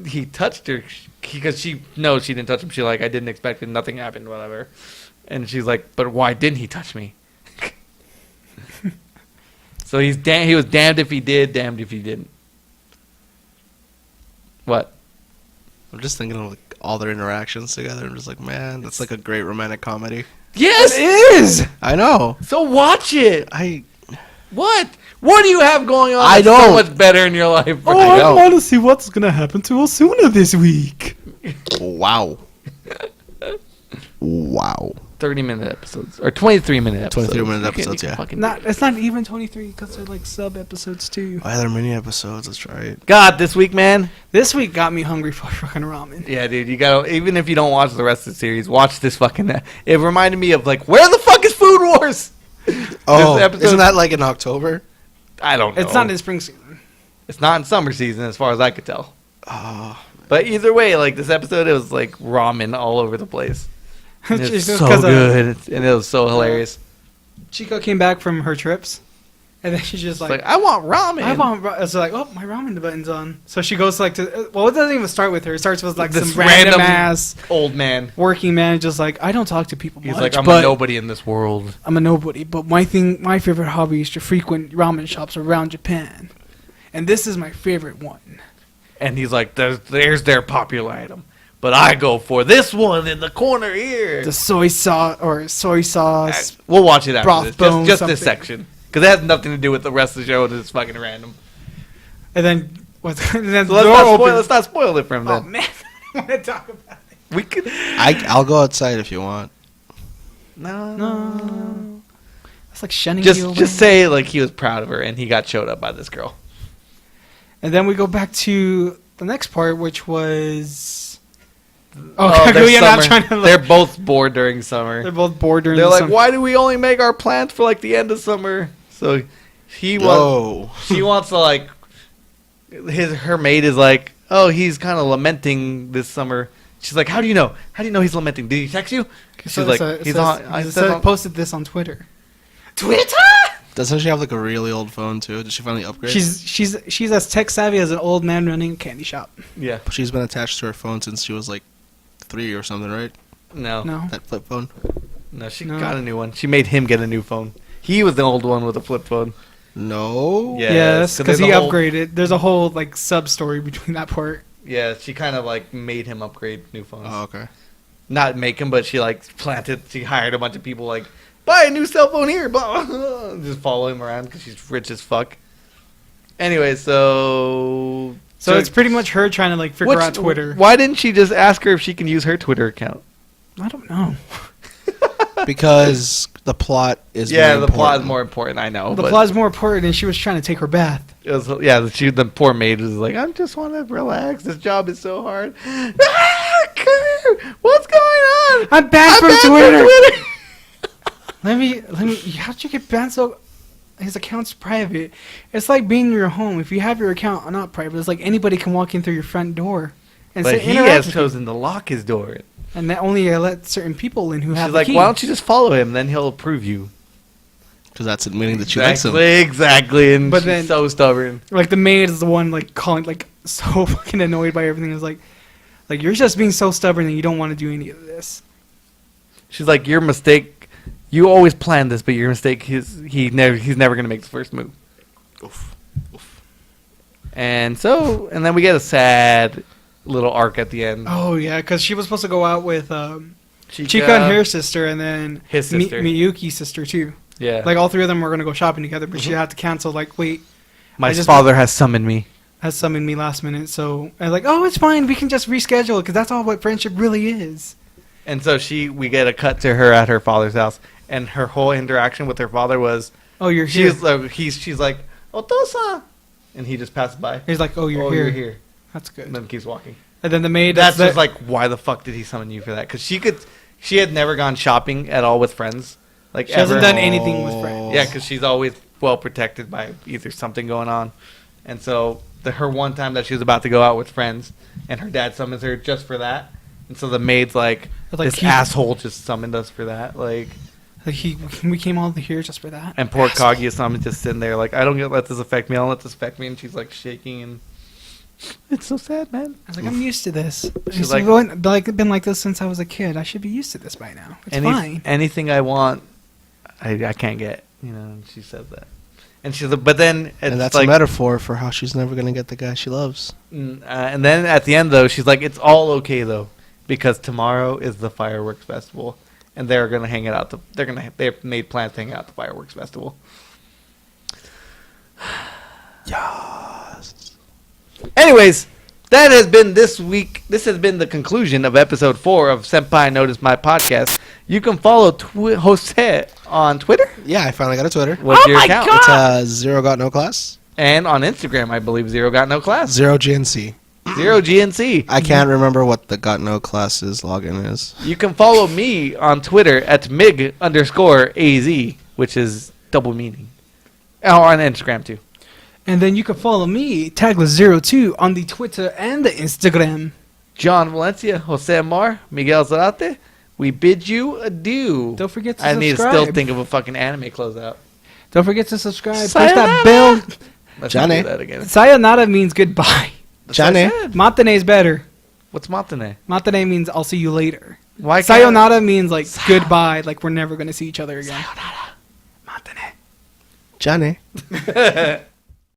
Speaker 1: he touched her, because she knows she didn't touch him. She's like, I didn't expect it, nothing happened, whatever. And she's like, but why didn't he touch me? So he was damned if he did, damned if he didn't. What?
Speaker 3: I'm just thinking of like all their interactions together. I'm just like, man, that's like a great romantic comedy.
Speaker 1: Yes,
Speaker 2: It is.
Speaker 3: I know.
Speaker 1: So watch it.
Speaker 3: I
Speaker 1: What? What do you have going on?
Speaker 3: I
Speaker 1: that's so
Speaker 3: don't.
Speaker 1: much better in your life, bro?
Speaker 3: I know.
Speaker 2: to see what's gonna happen to Osuna this week.
Speaker 3: Wow. Wow.
Speaker 1: 30-minute episodes or 23-minute episodes.
Speaker 3: 23-minute
Speaker 1: You
Speaker 3: episodes,
Speaker 1: can
Speaker 3: yeah.
Speaker 1: fucking
Speaker 2: Not, it's not even 23 because they're like sub episodes too.
Speaker 3: Oh, yeah, there are many episodes. That's right.
Speaker 1: God, this week, man.
Speaker 2: This week got me hungry for fucking ramen.
Speaker 1: Yeah, dude, you gotta, even if you don't watch the rest of the series, watch this fucking. It reminded me of like, where the fuck is Food Wars?
Speaker 3: Oh,
Speaker 1: This episode-
Speaker 3: isn't that like in October?
Speaker 1: I don't know.
Speaker 2: It's not in spring season.
Speaker 1: It's not in summer season, as far as I could tell.
Speaker 3: Oh,
Speaker 1: But either way, like this episode, it was like ramen all over the place. And
Speaker 2: It's
Speaker 1: it's
Speaker 2: just
Speaker 1: so
Speaker 2: 'cause,
Speaker 1: good, and it was so hilarious.
Speaker 2: Chico came back from her trips, and then she's just
Speaker 1: It's
Speaker 2: like,
Speaker 1: like, I want ramen.
Speaker 2: I want. It's like, oh, my ramen button's on. So she goes like to. Well, it doesn't even start with her. It starts with like
Speaker 1: This
Speaker 2: some random
Speaker 1: random
Speaker 2: ass
Speaker 1: old man.
Speaker 2: working man, just like, I don't talk to people
Speaker 1: He's
Speaker 2: much.
Speaker 1: like, I'm
Speaker 2: but
Speaker 1: a nobody in this world.
Speaker 2: I'm a nobody. But my favorite hobby is to frequent ramen shops around Japan, and this is my favorite one.
Speaker 1: And he's like, there's their popular item. But I go for this one in the corner here.
Speaker 2: The soy sauce.
Speaker 1: We'll watch it after
Speaker 2: broth
Speaker 1: this.
Speaker 2: bone
Speaker 1: Just
Speaker 2: something.
Speaker 1: this section. Because it has nothing to do with the rest of the show. And it's fucking random.
Speaker 2: And then what? And then
Speaker 1: So
Speaker 2: the door opens.
Speaker 1: let's not spoil it for him
Speaker 2: Oh
Speaker 1: then.
Speaker 2: man, I want to talk about it.
Speaker 1: We could.
Speaker 3: I'll go outside if you want.
Speaker 1: No.
Speaker 2: That's like shunning you away.
Speaker 1: Just say like he was proud of her and he got showed up by this girl.
Speaker 2: And then we go back to the next part, which was. Oh,
Speaker 1: their
Speaker 2: Kaguya not
Speaker 1: summer.
Speaker 2: trying to.
Speaker 1: They're both bored during summer.
Speaker 2: They're both bored during
Speaker 1: They're
Speaker 2: the
Speaker 1: like,
Speaker 2: summer.
Speaker 1: why do we only make our plans for like the end of summer? So he wants.
Speaker 3: No.
Speaker 1: She wants to like. Her maid is like, oh, he's kind of lamenting this summer. She's like, how do you know? How do you know he's lamenting? Did he text you? She's like, he's on. I said on.
Speaker 2: posted this on Twitter. Twitter.
Speaker 3: Doesn't she have like a really old phone too? Did she finally upgrade?
Speaker 2: She's as tech savvy as an old man running a candy shop.
Speaker 1: Yeah.
Speaker 3: She's been attached to her phone since she was like 3 or something, right?
Speaker 1: No.
Speaker 2: No.
Speaker 3: That flip phone.
Speaker 1: No, she
Speaker 2: No.
Speaker 1: got a new one. She made him get a new phone. He was the old one with a flip phone.
Speaker 3: No.
Speaker 1: Yeah.
Speaker 2: Yes, because he
Speaker 1: there's a whole-
Speaker 2: upgraded. There's a whole like sub story between that part.
Speaker 1: Yeah, she kind of like made him upgrade new phones.
Speaker 3: Oh, okay.
Speaker 1: Not make him, but she like planted. She hired a bunch of people like, buy a new cell phone here, blah, blah, blah, just follow him around because she's rich as fuck. Anyway, so
Speaker 2: So it's pretty much her trying to like figure out Twitter.
Speaker 1: Why didn't she just ask her if she can use her Twitter account?
Speaker 2: I don't know.
Speaker 3: Because the plot is
Speaker 1: Yeah,
Speaker 3: more
Speaker 1: the plot is
Speaker 3: important.
Speaker 1: more important. I know.
Speaker 2: The
Speaker 1: but
Speaker 2: plot's more important, and she was trying to take her bath.
Speaker 1: it was, the poor maid was like, I just want to relax. This job is so hard. Come here. What's going on?
Speaker 2: I'm banned from
Speaker 1: banned
Speaker 2: Twitter. Let me. How'd you get banned? So his account's private. It's like being in your home. If you have your account not private, it's like anybody can walk in through your front door. And
Speaker 1: But
Speaker 2: say,
Speaker 1: he
Speaker 2: interact
Speaker 1: has
Speaker 2: with you.
Speaker 1: chosen to lock his door.
Speaker 2: And that only let certain people in who have
Speaker 1: She's
Speaker 2: the
Speaker 1: like,
Speaker 2: key.
Speaker 1: why don't you just follow him? Then he'll approve you.
Speaker 3: Because that's admitting that she likes him.
Speaker 1: Exactly. And
Speaker 2: But
Speaker 1: she's
Speaker 2: then-
Speaker 1: so stubborn.
Speaker 2: Like the maid is the one like calling like so fucking annoyed by everything. It's like you're just being so stubborn and you don't want to do any of this.
Speaker 1: She's like, your mistake. You always planned this, but your mistake is he's never gonna make the first move.
Speaker 3: Oof. Oof.
Speaker 1: And then we get a sad little arc at the end.
Speaker 2: Oh yeah, because she was supposed to go out with Chika and her sister, and then
Speaker 1: His sister.
Speaker 2: Miyuki's sister too.
Speaker 1: Yeah.
Speaker 2: Like all three of them were gonna go shopping together, but she had to cancel. Like, wait,
Speaker 1: my
Speaker 2: I just-
Speaker 1: father has summoned me.
Speaker 2: has summoned me last minute, so I was like, oh, it's fine, we can just reschedule it because that's all what friendship really is.
Speaker 1: And so we get a cut to her at her father's house, and her whole interaction with her father was
Speaker 2: Oh, you're here.
Speaker 1: she's like, Otosa, and he just passes by.
Speaker 2: He's like, oh, you're
Speaker 1: Oh,
Speaker 2: here.
Speaker 1: you're here.
Speaker 2: That's good.
Speaker 1: And then keeps walking.
Speaker 2: And then the maid.
Speaker 1: That's
Speaker 2: the-
Speaker 1: just like, why the fuck did he summon you for that? Because she had never gone shopping at all with friends. Like
Speaker 2: she hasn't
Speaker 1: ever.
Speaker 2: done anything with friends.
Speaker 1: Yeah, because she's always well protected by either something going on, and so her one time that she was about to go out with friends, and her dad summons her just for that, and so the maid's like,
Speaker 2: It's like
Speaker 1: this asshole just summoned us for that, like,
Speaker 2: we came all here just for that.
Speaker 1: and poor Kaguya-sama just sitting there like, I don't let this affect me, I don't let this affect me, and she's like shaking, and it's so sad, man.
Speaker 2: I was like, I'm used to this.
Speaker 1: She's
Speaker 2: It's
Speaker 1: like-
Speaker 2: been like this since I was a kid. I should be used to this by now. It's fine.
Speaker 1: Anything I want, I can't get, and she says that. And she's, but then it's
Speaker 3: And that's
Speaker 1: like,
Speaker 3: a metaphor for how she's never going to get the guy she loves.
Speaker 1: and then at the end though, she's like, it's all okay though, because tomorrow is the fireworks festival, and they're gonna hang it out. They've made plans to hang out at the fireworks festival.
Speaker 3: Yes.
Speaker 1: Anyways, that has been this week. This has been the conclusion of episode 4 of Senpai Notice My Podcast. You can follow Jose on Twitter.
Speaker 3: Yeah, I finally got a Twitter.
Speaker 1: What's your account?
Speaker 3: It's Zero Got No Class.
Speaker 1: And on Instagram, I believe Zero Got No Class.
Speaker 3: Zero GNC.
Speaker 1: Zero GNC.
Speaker 3: I can't remember what the Got No Classes login is.
Speaker 1: You can follow me on Twitter at mig_AZ, which is double meaning. Oh, on Instagram too.
Speaker 2: And then you can follow me, Tagless02, on the Twitter and the Instagram.
Speaker 1: John Valencia, Jose Amar, Miguel Zarate. We bid you adieu.
Speaker 2: Don't forget to
Speaker 1: I
Speaker 2: subscribe.
Speaker 1: need to still think of a fucking anime closeout.
Speaker 2: Don't forget to subscribe. Push
Speaker 1: Sayonara.
Speaker 2: that bell.
Speaker 1: Let's
Speaker 3: Johnny.
Speaker 1: not do that again.
Speaker 2: Sayonara means goodbye.
Speaker 1: That's what I
Speaker 3: Johnny.
Speaker 1: said.
Speaker 2: Matane is better.
Speaker 1: What's Matane?
Speaker 2: Matane means I'll see you later.
Speaker 1: Why can't-
Speaker 2: Sayonara means like goodbye, like we're never going to see each other again.
Speaker 1: Sayonara.
Speaker 2: Matane.
Speaker 3: Johnny.